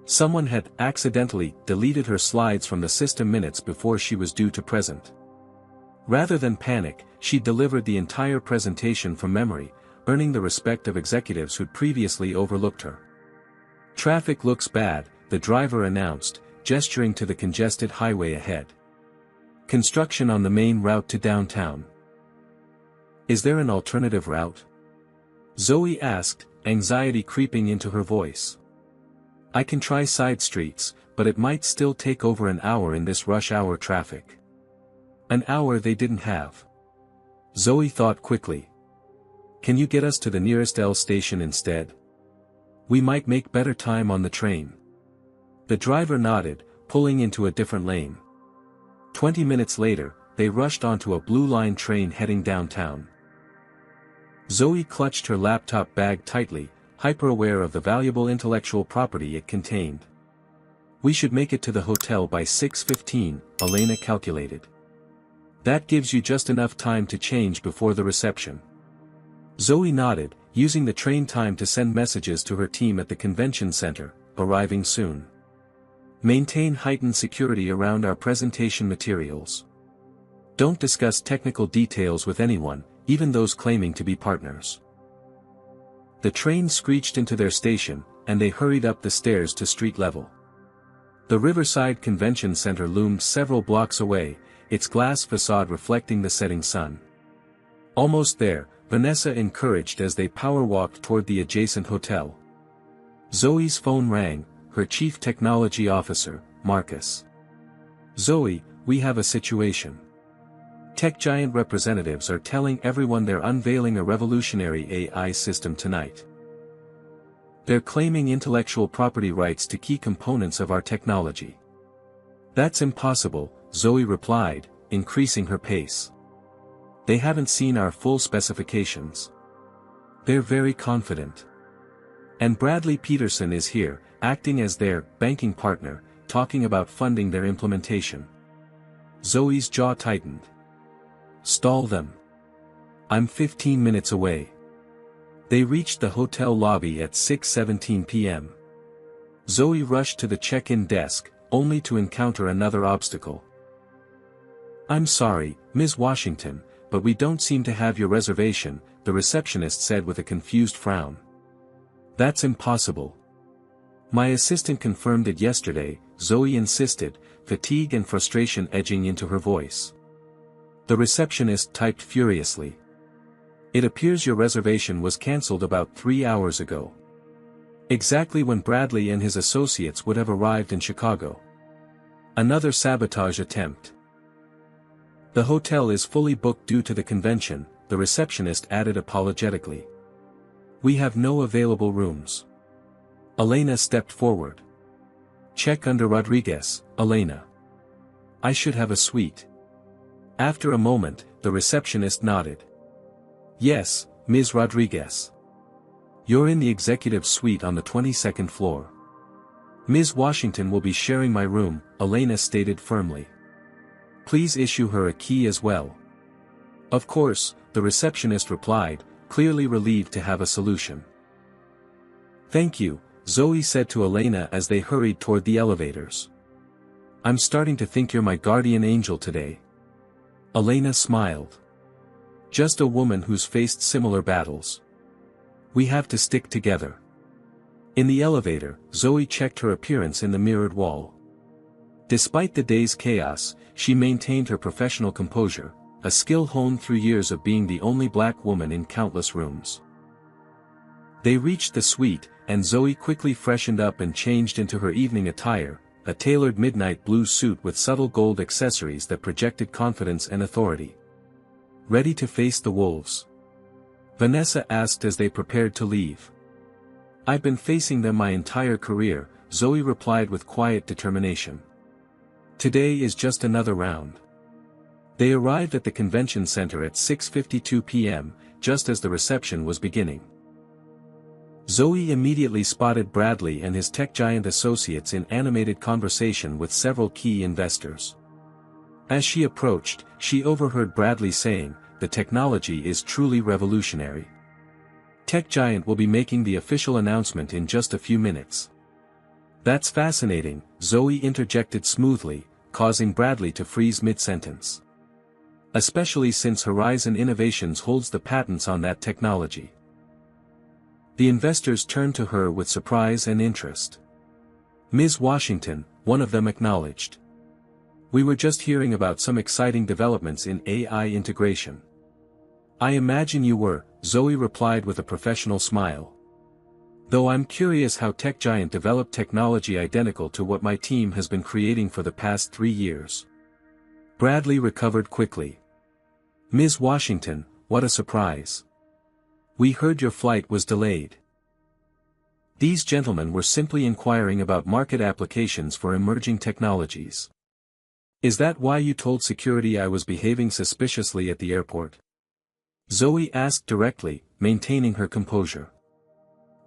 Someone had accidentally deleted her slides from the system minutes before she was due to present. Rather than panic, she delivered the entire presentation from memory, earning the respect of executives who'd previously overlooked her. Traffic looks bad, the driver announced, gesturing to the congested highway ahead. Construction on the main route to downtown. Is there an alternative route? Zoe asked, anxiety creeping into her voice. I can try side streets, but it might still take over an hour in this rush hour traffic. An hour they didn't have. Zoe thought quickly. Can you get us to the nearest L station instead? We might make better time on the train. The driver nodded, pulling into a different lane. 20 minutes later, they rushed onto a Blue Line train heading downtown. Zoe clutched her laptop bag tightly, hyper-aware of the valuable intellectual property it contained. We should make it to the hotel by 6:15, Elena calculated. That gives you just enough time to change before the reception. Zoe nodded, using the train time to send messages to her team at the convention center, arriving soon. Maintain heightened security around our presentation materials. Don't discuss technical details with anyone, even those claiming to be partners. The train screeched into their station, and they hurried up the stairs to street level. The Riverside Convention Center loomed several blocks away, its glass facade reflecting the setting sun. Almost there, Vanessa encouraged as they power-walked toward the adjacent hotel. Zoe's phone rang, her chief technology officer, Marcus. "Zoe, we have a situation. Tech giant representatives are telling everyone they're unveiling a revolutionary AI system tonight. They're claiming intellectual property rights to key components of our technology." "That's impossible," Zoe replied, increasing her pace. "They haven't seen our full specifications. They're very confident. And Bradley Peterson is here, acting as their banking partner, talking about funding their implementation." Zoe's jaw tightened. "Stall them. I'm 15 minutes away." They reached the hotel lobby at 6:17 p.m. Zoe rushed to the check-in desk, only to encounter another obstacle. "I'm sorry, Ms. Washington, but we don't seem to have your reservation," the receptionist said with a confused frown. "That's impossible. My assistant confirmed it yesterday," Zoe insisted, fatigue and frustration edging into her voice. The receptionist typed furiously. "It appears your reservation was cancelled about 3 hours ago. Exactly when Bradley and his associates would have arrived in Chicago. Another sabotage attempt." "The hotel is fully booked due to the convention," the receptionist added apologetically. "We have no available rooms." Elena stepped forward. "Check under Rodriguez, Elena. I should have a suite." After a moment, the receptionist nodded. "Yes, Ms. Rodriguez. You're in the executive suite on the 22nd floor. Ms. Washington will be sharing my room," Elena stated firmly. "Please issue her a key as well." "Of course," the receptionist replied, clearly relieved to have a solution. "Thank you," Zoe said to Elena as they hurried toward the elevators. "I'm starting to think you're my guardian angel today." Elena smiled. "Just a woman who's faced similar battles. We have to stick together." In the elevator, Zoe checked her appearance in the mirrored wall. Despite the day's chaos, she maintained her professional composure, a skill honed through years of being the only black woman in countless rooms. They reached the suite, and Zoe quickly freshened up and changed into her evening attire, a tailored midnight blue suit with subtle gold accessories that projected confidence and authority. "Ready to face the wolves?" Vanessa asked as they prepared to leave. "I've been facing them my entire career," Zoe replied with quiet determination. "Today is just another round." They arrived at the convention center at 6:52 p.m., just as the reception was beginning. Zoe immediately spotted Bradley and his tech giant associates in animated conversation with several key investors. As she approached, she overheard Bradley saying, "The technology is truly revolutionary. Tech giant will be making the official announcement in just a few minutes." "That's fascinating," Zoe interjected smoothly, causing Bradley to freeze mid-sentence. "Especially since Horizon Innovations holds the patents on that technology." The investors turned to her with surprise and interest. "Ms. Washington," one of them acknowledged. "We were just hearing about some exciting developments in AI integration." "I imagine you were," Zoe replied with a professional smile. "Though I'm curious how Tech Giant developed technology identical to what my team has been creating for the past 3 years." Bradley recovered quickly. "Ms. Washington, what a surprise. We heard your flight was delayed." These gentlemen were simply inquiring about market applications for emerging technologies. "Is that why you told security I was behaving suspiciously at the airport?" Zoe asked directly, maintaining her composure.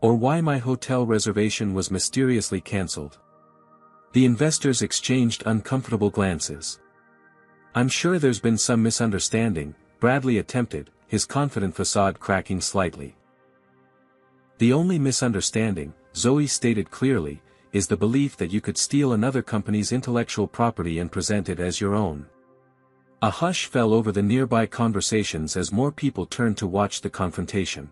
Or why my hotel reservation was mysteriously cancelled. The investors exchanged uncomfortable glances. I'm sure there's been some misunderstanding, Bradley attempted, his confident facade cracking slightly. The only misunderstanding, Zoe stated clearly, is the belief that you could steal another company's intellectual property and present it as your own. A hush fell over the nearby conversations as more people turned to watch the confrontation.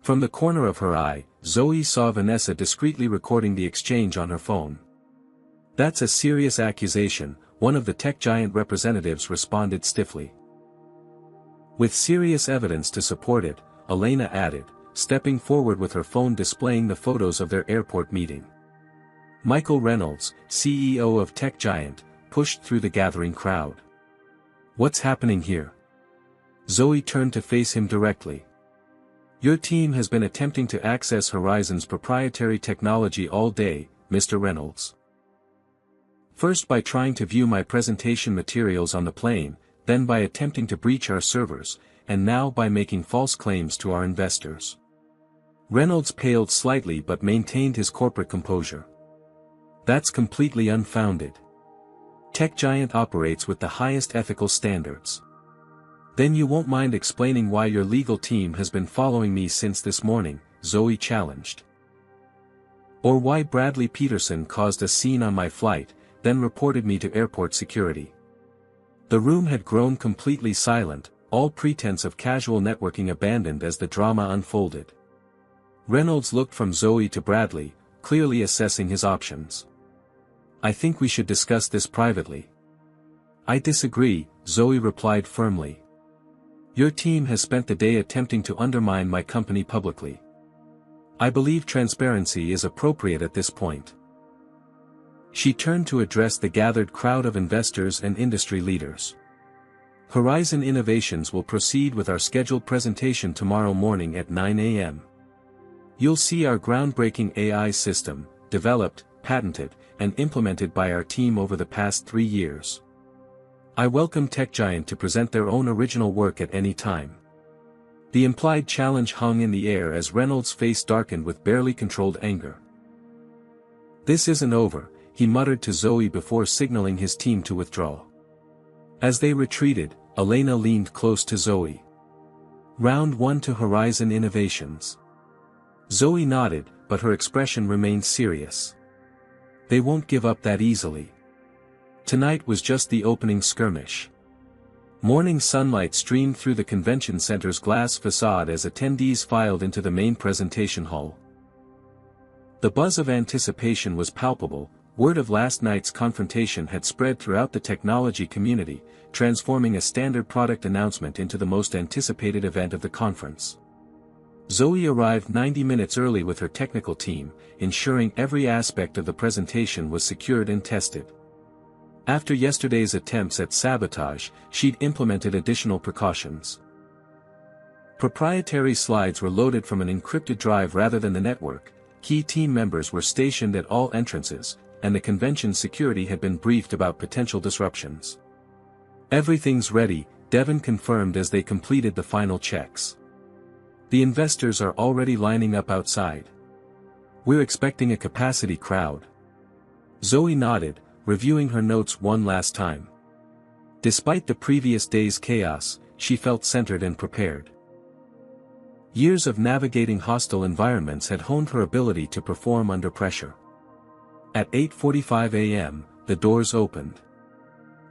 From the corner of her eye, Zoe saw Vanessa discreetly recording the exchange on her phone. That's a serious accusation, one of the tech giant representatives responded stiffly. With serious evidence to support it, Elena added, stepping forward with her phone displaying the photos of their airport meeting. Michael Reynolds, CEO of tech giant, pushed through the gathering crowd. What's happening here? Zoe turned to face him directly. Your team has been attempting to access Horizon's proprietary technology all day, Mr. Reynolds. First by trying to view my presentation materials on the plane, then by attempting to breach our servers, and now by making false claims to our investors. Reynolds paled slightly but maintained his corporate composure. That's completely unfounded. Tech giant operates with the highest ethical standards. Then you won't mind explaining why your legal team has been following me since this morning, Zoe challenged. Or why Bradley Peterson caused a scene on my flight, then reported me to airport security. The room had grown completely silent, all pretense of casual networking abandoned as the drama unfolded. Reynolds looked from Zoe to Bradley, clearly assessing his options. I think we should discuss this privately. I disagree, Zoe replied firmly. Your team has spent the day attempting to undermine my company publicly. I believe transparency is appropriate at this point. She turned to address the gathered crowd of investors and industry leaders. Horizon Innovations will proceed with our scheduled presentation tomorrow morning at 9 a.m. You'll see our groundbreaking AI system, developed, patented, and implemented by our team over the past 3 years. I welcome Tech Giant to present their own original work at any time. The implied challenge hung in the air as Reynolds' face darkened with barely controlled anger. This isn't over, he muttered to Zoe before signaling his team to withdraw. As they retreated, Elena leaned close to Zoe. Round 1 to Horizon Innovations. Zoe nodded, but her expression remained serious. They won't give up that easily. Tonight was just the opening skirmish. Morning sunlight streamed through the convention center's glass facade as attendees filed into the main presentation hall. The buzz of anticipation was palpable. Word of last night's confrontation had spread throughout the technology community, transforming a standard product announcement into the most anticipated event of the conference. Zoe arrived 90 minutes early with her technical team, ensuring every aspect of the presentation was secured and tested. After yesterday's attempts at sabotage, she'd implemented additional precautions. Proprietary slides were loaded from an encrypted drive rather than the network, key team members were stationed at all entrances, and the convention security had been briefed about potential disruptions. Everything's ready, Devon confirmed as they completed the final checks. The investors are already lining up outside. We're expecting a capacity crowd. Zoe nodded, reviewing her notes one last time. Despite the previous day's chaos, she felt centered and prepared. Years of navigating hostile environments had honed her ability to perform under pressure. At 8:45 a.m., the doors opened.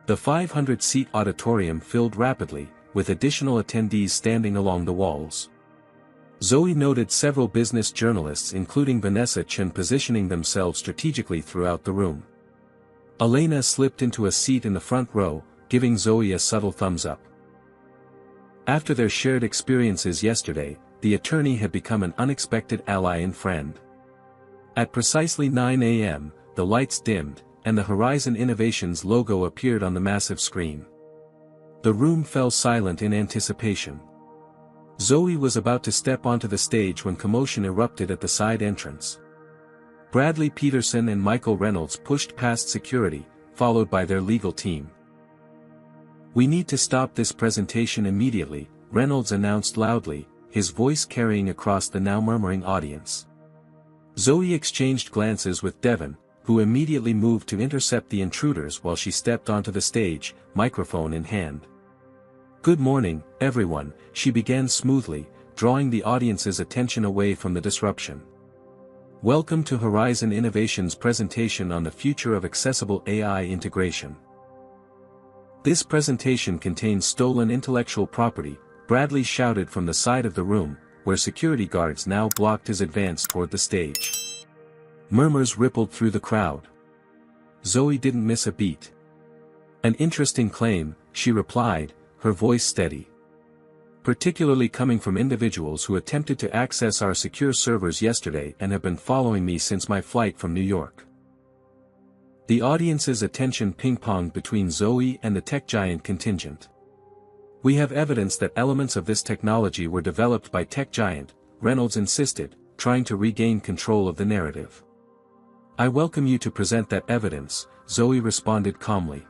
The 500-seat auditorium filled rapidly, with additional attendees standing along the walls. Zoe noted several business journalists including Vanessa Chen positioning themselves strategically throughout the room. Elena slipped into a seat in the front row, giving Zoe a subtle thumbs up. After their shared experiences yesterday, the attorney had become an unexpected ally and friend. At precisely 9 a.m., the lights dimmed, and the Horizon Innovations logo appeared on the massive screen. The room fell silent in anticipation. Zoe was about to step onto the stage when commotion erupted at the side entrance. Bradley Peterson and Michael Reynolds pushed past security, followed by their legal team. "We need to stop this presentation immediately," Reynolds announced loudly, his voice carrying across the now murmuring audience. Zoe exchanged glances with Devon, who immediately moved to intercept the intruders while she stepped onto the stage, microphone in hand. "Good morning, everyone," she began smoothly, drawing the audience's attention away from the disruption. "Welcome to Horizon Innovation's presentation on the future of accessible AI integration. This presentation contains stolen intellectual property," Bradley shouted from the side of the room, where security guards now blocked his advance toward the stage. Murmurs rippled through the crowd. Zoe didn't miss a beat. "An interesting claim," she replied, her voice steady. "Particularly coming from individuals who attempted to access our secure servers yesterday and have been following me since my flight from New York." The audience's attention ping-ponged between Zoe and the tech giant contingent. "We have evidence that elements of this technology were developed by tech giant," Reynolds insisted, trying to regain control of the narrative. "I welcome you to present that evidence," Zoe responded calmly.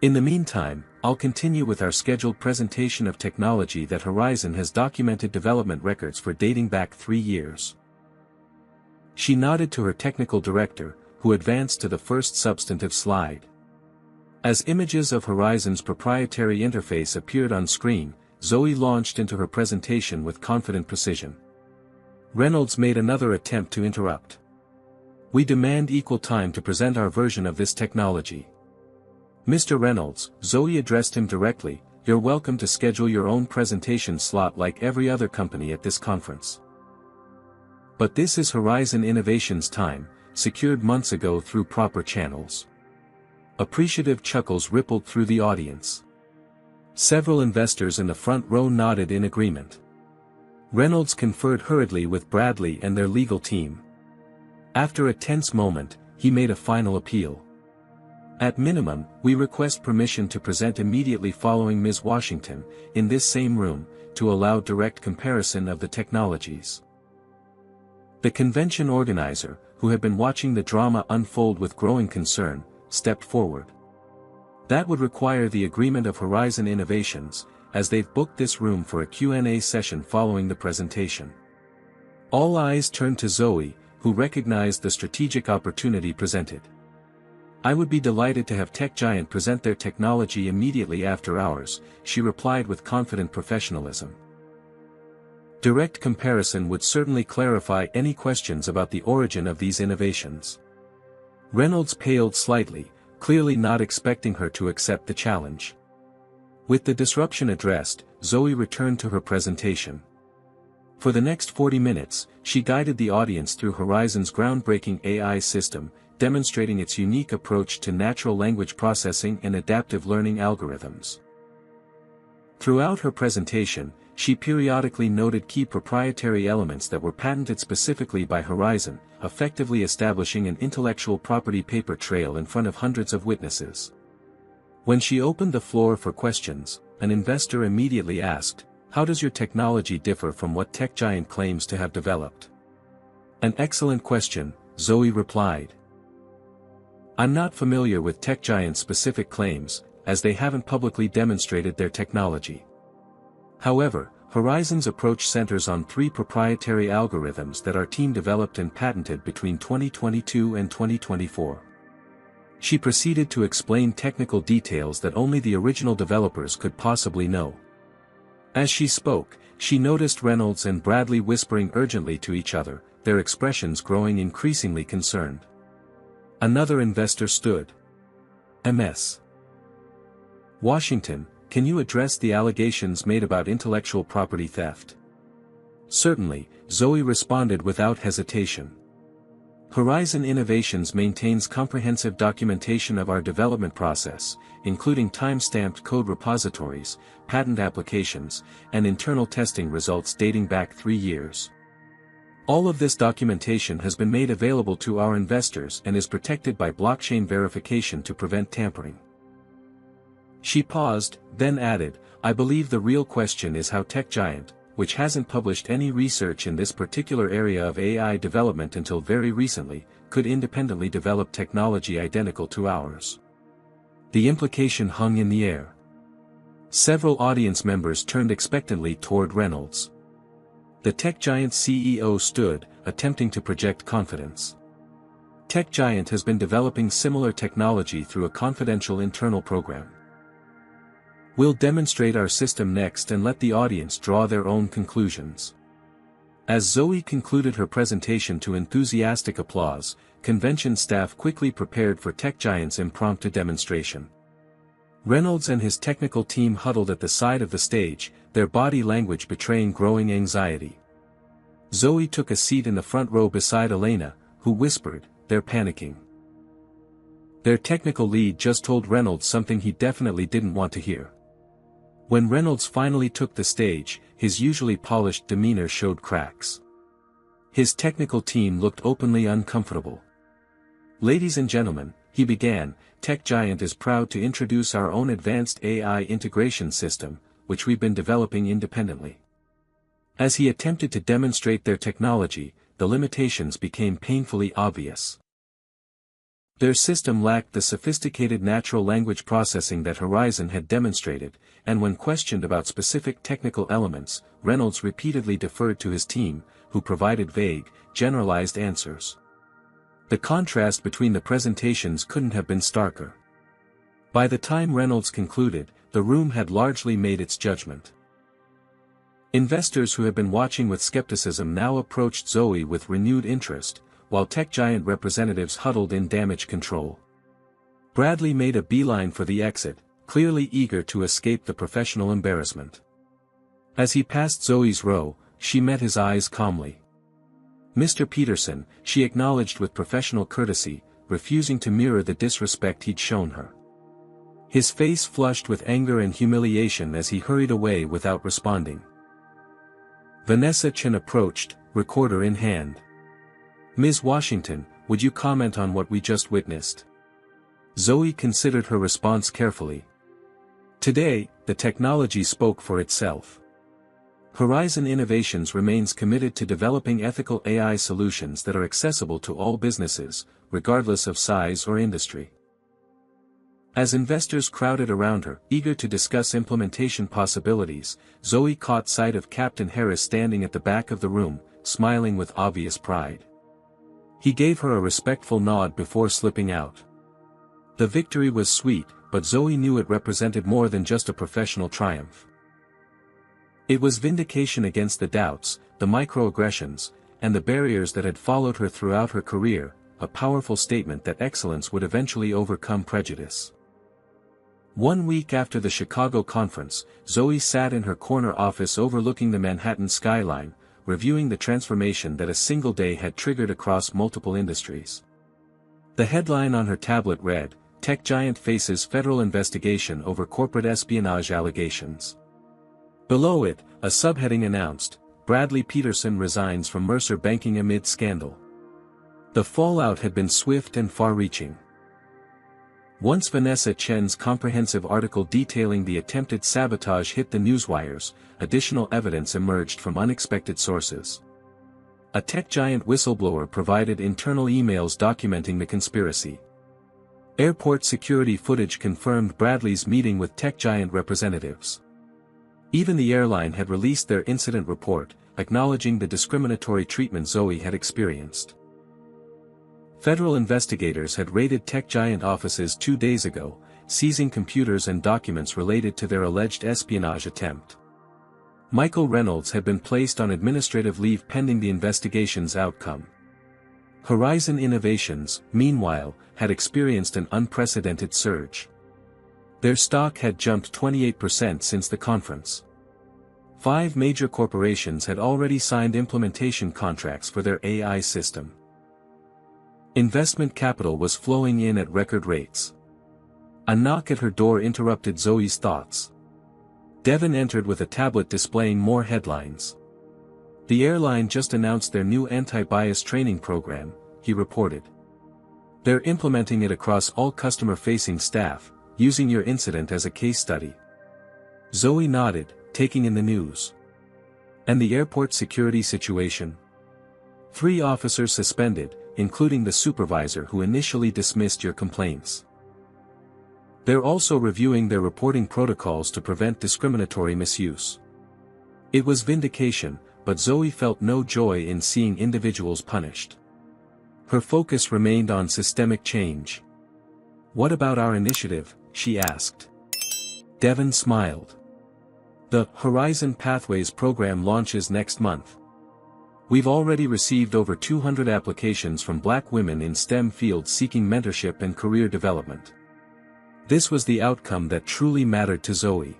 "In the meantime, I'll continue with our scheduled presentation of technology that Horizon has documented development records for dating back 3 years." She nodded to her technical director, who advanced to the first substantive slide. As images of Horizon's proprietary interface appeared on screen, Zoe launched into her presentation with confident precision. Reynolds made another attempt to interrupt. "We demand equal time to present our version of this technology. Mr. Reynolds," Zoe addressed him directly, "you're welcome to schedule your own presentation slot like every other company at this conference. But this is Horizon Innovation's time, secured months ago through proper channels." Appreciative chuckles rippled through the audience. Several investors in the front row nodded in agreement. Reynolds conferred hurriedly with Bradley and their legal team. After a tense moment, he made a final appeal. "At minimum, we request permission to present immediately following Ms. Washington, in this same room, to allow direct comparison of the technologies." The convention organizer, who had been watching the drama unfold with growing concern, stepped forward. "That would require the agreement of Horizon Innovations, as they've booked this room for a Q&A session following the presentation." All eyes turned to Zoe, who recognized the strategic opportunity presented. "I would be delighted to have Tech Giant present their technology immediately after ours," she replied with confident professionalism. Direct comparison would certainly clarify any questions about the origin of these innovations. Reynolds paled slightly, clearly not expecting her to accept the challenge. With the disruption addressed, Zoe returned to her presentation. For the next 40 minutes, she guided the audience through Horizon's groundbreaking AI system, demonstrating its unique approach to natural language processing and adaptive learning algorithms. Throughout her presentation, she periodically noted key proprietary elements that were patented specifically by Horizon, effectively establishing an intellectual property paper trail in front of hundreds of witnesses. When she opened the floor for questions, an investor immediately asked, "How does your technology differ from what Tech Giant claims to have developed?" "An excellent question," Zoe replied. "I'm not familiar with Tech Giant's specific claims, as they haven't publicly demonstrated their technology. However, Horizon's approach centers on 3 proprietary algorithms that our team developed and patented between 2022 and 2024. She proceeded to explain technical details that only the original developers could possibly know. As she spoke, she noticed Reynolds and Bradley whispering urgently to each other, their expressions growing increasingly concerned. Another investor stood. Ms. Washington, can you address the allegations made about intellectual property theft? Certainly, Zoe responded without hesitation. Horizon Innovations maintains comprehensive documentation of our development process, including time-stamped code repositories, patent applications, and internal testing results dating back 3 years. All of this documentation has been made available to our investors and is protected by blockchain verification to prevent tampering. She paused, then added, I believe the real question is how Tech Giant, which hasn't published any research in this particular area of AI development until very recently, could independently develop technology identical to ours. The implication hung in the air. Several audience members turned expectantly toward Reynolds. The tech giant's CEO stood, attempting to project confidence. Tech giant has been developing similar technology through a confidential internal program. We'll demonstrate our system next and let the audience draw their own conclusions. As Zoe concluded her presentation to enthusiastic applause, convention staff quickly prepared for tech giant's impromptu demonstration. Reynolds and his technical team huddled at the side of the stage, their body language betraying growing anxiety. Zoe took a seat in the front row beside Elena, who whispered, "They're panicking." Their technical lead just told Reynolds something he definitely didn't want to hear. When Reynolds finally took the stage, his usually polished demeanor showed cracks. His technical team looked openly uncomfortable. "Ladies and gentlemen," he began, "Tech Giant is proud to introduce our own advanced AI integration system, which we've been developing independently." As he attempted to demonstrate their technology, the limitations became painfully obvious. Their system lacked the sophisticated natural language processing that Horizon had demonstrated, and when questioned about specific technical elements, Reynolds repeatedly deferred to his team, who provided vague, generalized answers. The contrast between the presentations couldn't have been starker. By the time Reynolds concluded, the room had largely made its judgment. Investors who had been watching with skepticism now approached Zoe with renewed interest, while tech giant representatives huddled in damage control. Bradley made a beeline for the exit, clearly eager to escape the professional embarrassment. As he passed Zoe's row, she met his eyes calmly. "Mr. Peterson," she acknowledged with professional courtesy, refusing to mirror the disrespect he'd shown her. His face flushed with anger and humiliation as he hurried away without responding. Vanessa Chen approached, recorder in hand. "Ms. Washington, would you comment on what we just witnessed?" Zoe considered her response carefully. Today, the technology spoke for itself. Horizon Innovations remains committed to developing ethical AI solutions that are accessible to all businesses, regardless of size or industry. As investors crowded around her, eager to discuss implementation possibilities, Zoe caught sight of Captain Harris standing at the back of the room, smiling with obvious pride. He gave her a respectful nod before slipping out. The victory was sweet, but Zoe knew it represented more than just a professional triumph. It was vindication against the doubts, the microaggressions, and the barriers that had followed her throughout her career, a powerful statement that excellence would eventually overcome prejudice. 1 week after the Chicago conference, Zoe sat in her corner office overlooking the Manhattan skyline, reviewing the transformation that a single day had triggered across multiple industries. The headline on her tablet read, "Tech Giant Faces Federal Investigation Over Corporate Espionage Allegations." Below it, a subheading announced, "Bradley Peterson resigns from Mercer Banking amid scandal." The fallout had been swift and far-reaching. Once Vanessa Chen's comprehensive article detailing the attempted sabotage hit the newswires, additional evidence emerged from unexpected sources. A tech giant whistleblower provided internal emails documenting the conspiracy. Airport security footage confirmed Bradley's meeting with tech giant representatives. Even the airline had released their incident report, acknowledging the discriminatory treatment Zoe had experienced. Federal investigators had raided tech giant offices 2 days ago, seizing computers and documents related to their alleged espionage attempt. Michael Reynolds had been placed on administrative leave pending the investigation's outcome. Horizon Innovations, meanwhile, had experienced an unprecedented surge. Their stock had jumped 28% since the conference. 5 major corporations had already signed implementation contracts for their AI system. Investment capital was flowing in at record rates. A knock at her door interrupted Zoe's thoughts. Devon entered with a tablet displaying more headlines. "The airline just announced their new anti-bias training program," he reported. "They're implementing it across all customer-facing staff, using your incident as a case study." Zoe nodded, taking in the news. "And the airport security situation?" 3 officers suspended, including the supervisor who initially dismissed your complaints. They're also reviewing their reporting protocols to prevent discriminatory misuse. It was vindication, but Zoe felt no joy in seeing individuals punished. Her focus remained on systemic change. "What about our initiative?" she asked. Devon smiled. "The Horizon Pathways program launches next month. We've already received over 200 applications from Black women in STEM fields seeking mentorship and career development." This was the outcome that truly mattered to Zoe.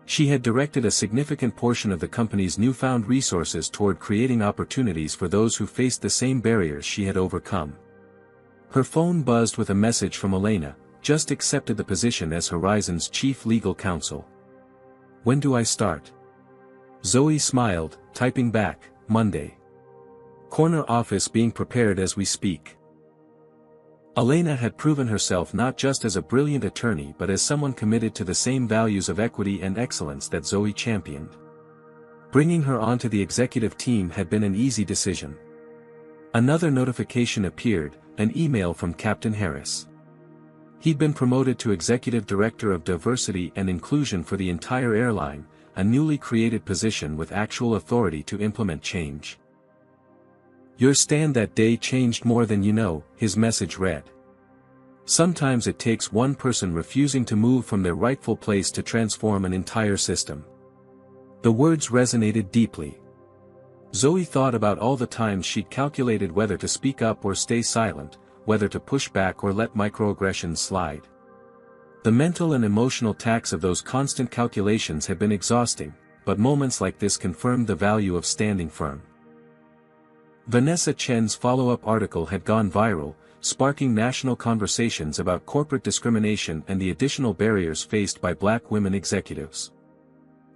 She had directed a significant portion of the company's newfound resources toward creating opportunities for those who faced the same barriers she had overcome. Her phone buzzed with a message from Elena, "Just accepted the position as Horizon's chief legal counsel. When do I start?" Zoe smiled, typing back, "Monday. Corner office being prepared as we speak." Elena had proven herself not just as a brilliant attorney but as someone committed to the same values of equity and excellence that Zoe championed. Bringing her onto the executive team had been an easy decision. Another notification appeared, an email from Captain Harris. He'd been promoted to Executive Director of Diversity and Inclusion for the entire airline, a newly created position with actual authority to implement change. "Your stand that day changed more than you know," his message read. "Sometimes it takes one person refusing to move from their rightful place to transform an entire system." The words resonated deeply. Zoe thought about all the times she'd calculated whether to speak up or stay silent, whether to push back or let microaggressions slide. The mental and emotional tax of those constant calculations had been exhausting, but moments like this confirmed the value of standing firm. Vanessa Chen's follow-up article had gone viral, sparking national conversations about corporate discrimination and the additional barriers faced by Black women executives.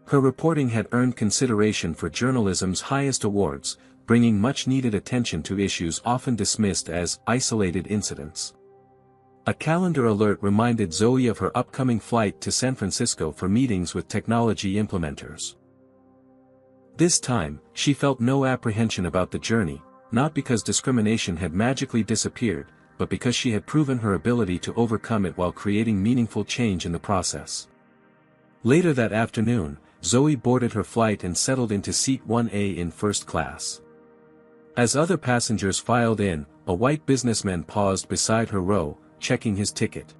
Her reporting had earned consideration for journalism's highest awards, bringing much-needed attention to issues often dismissed as isolated incidents. A calendar alert reminded Zoe of her upcoming flight to San Francisco for meetings with technology implementers. This time, she felt no apprehension about the journey, not because discrimination had magically disappeared, but because she had proven her ability to overcome it while creating meaningful change in the process. Later that afternoon, Zoe boarded her flight and settled into seat 1A in first class. As other passengers filed in, a white businessman paused beside her row, checking his ticket.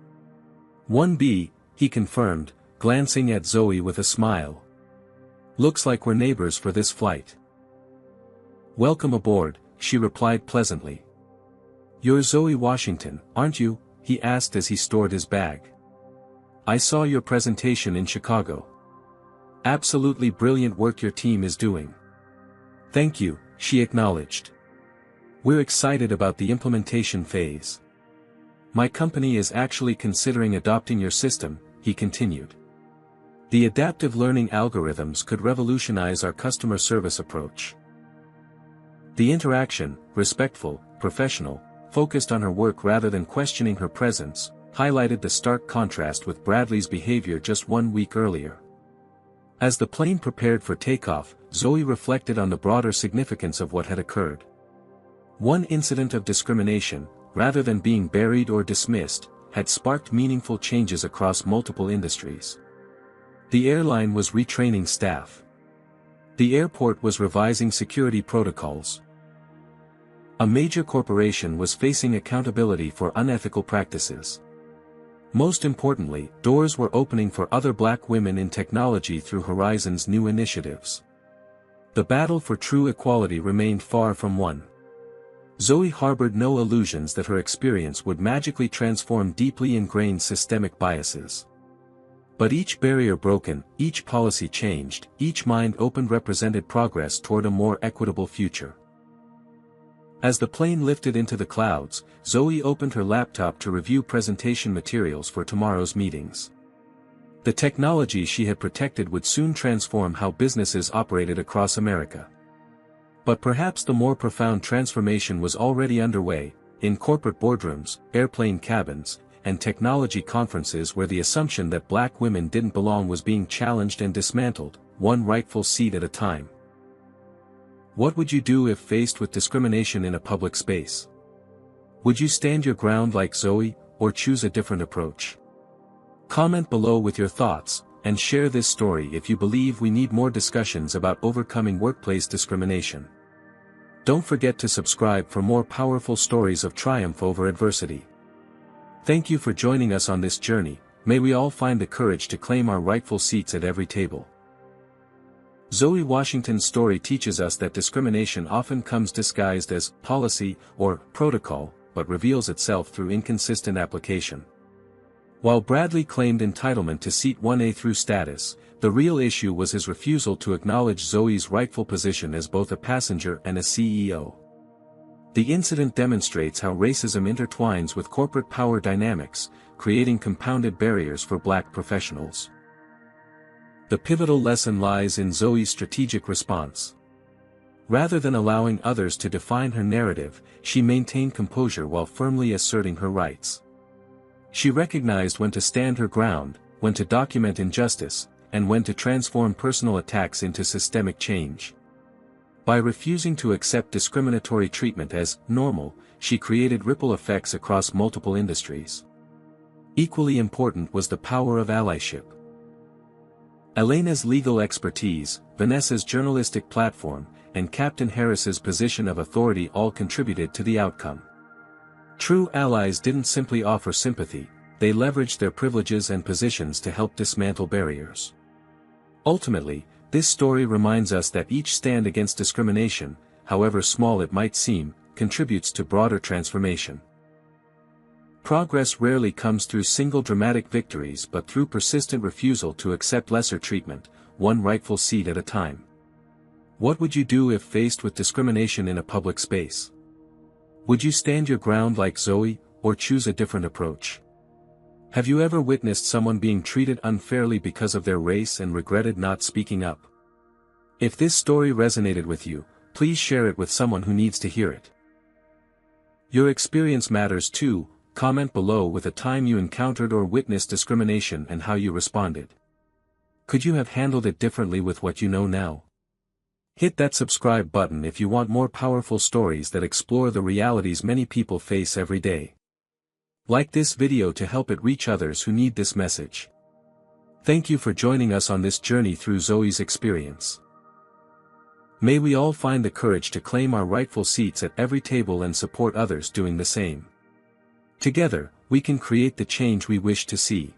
1B, he confirmed, glancing at Zoe with a smile. "Looks like we're neighbors for this flight." "Welcome aboard," she replied pleasantly. "You're Zoe Washington, aren't you?" he asked as he stored his bag. "I saw your presentation in Chicago. Absolutely brilliant work your team is doing." "Thank you," she acknowledged. "We're excited about the implementation phase. My company is actually considering adopting your system," he continued. "The adaptive learning algorithms could revolutionize our customer service approach." The interaction, respectful, professional, focused on her work rather than questioning her presence, highlighted the stark contrast with Bradley's behavior just 1 week earlier. As the plane prepared for takeoff, Zoe reflected on the broader significance of what had occurred. One incident of discrimination, rather than being buried or dismissed, had sparked meaningful changes across multiple industries. The airline was retraining staff. The airport was revising security protocols. A major corporation was facing accountability for unethical practices. Most importantly, doors were opening for other Black women in technology through Horizon's new initiatives. The battle for true equality remained far from won. Zoe harbored no illusions that her experience would magically transform deeply ingrained systemic biases. But each barrier broken, each policy changed, each mind opened represented progress toward a more equitable future. As the plane lifted into the clouds, Zoe opened her laptop to review presentation materials for tomorrow's meetings. The technology she had protected would soon transform how businesses operated across America. But perhaps the more profound transformation was already underway, in corporate boardrooms, airplane cabins, and technology conferences where the assumption that Black women didn't belong was being challenged and dismantled, one rightful seat at a time. What would you do if faced with discrimination in a public space? Would you stand your ground like Zoe, or choose a different approach? Comment below with your thoughts, and share this story if you believe we need more discussions about overcoming workplace discrimination. Don't forget to subscribe for more powerful stories of triumph over adversity. Thank you for joining us on this journey. May we all find the courage to claim our rightful seats at every table. Zoe Washington's story teaches us that discrimination often comes disguised as policy or protocol, but reveals itself through inconsistent application. While Bradley claimed entitlement to seat 1A through status, the real issue was his refusal to acknowledge Zoe's rightful position as both a passenger and a CEO. The incident demonstrates how racism intertwines with corporate power dynamics, creating compounded barriers for Black professionals. The pivotal lesson lies in Zoe's strategic response. Rather than allowing others to define her narrative, she maintained composure while firmly asserting her rights. She recognized when to stand her ground, when to document injustice, and when to transform personal attacks into systemic change. By refusing to accept discriminatory treatment as normal, she created ripple effects across multiple industries. Equally important was the power of allyship. Elena's legal expertise, Vanessa's journalistic platform, and Captain Harris's position of authority all contributed to the outcome. True allies didn't simply offer sympathy, they leveraged their privileges and positions to help dismantle barriers. Ultimately, this story reminds us that each stand against discrimination, however small it might seem, contributes to broader transformation. Progress rarely comes through single dramatic victories but through persistent refusal to accept lesser treatment, one rightful seat at a time. What would you do if faced with discrimination in a public space? Would you stand your ground like Zoe, or choose a different approach? Have you ever witnessed someone being treated unfairly because of their race and regretted not speaking up? If this story resonated with you, please share it with someone who needs to hear it. Your experience matters too. Comment below with a time you encountered or witnessed discrimination and how you responded. Could you have handled it differently with what you know now? Hit that subscribe button if you want more powerful stories that explore the realities many people face every day. Like this video to help it reach others who need this message. Thank you for joining us on this journey through Zoe's experience. May we all find the courage to claim our rightful seats at every table and support others doing the same. Together, we can create the change we wish to see.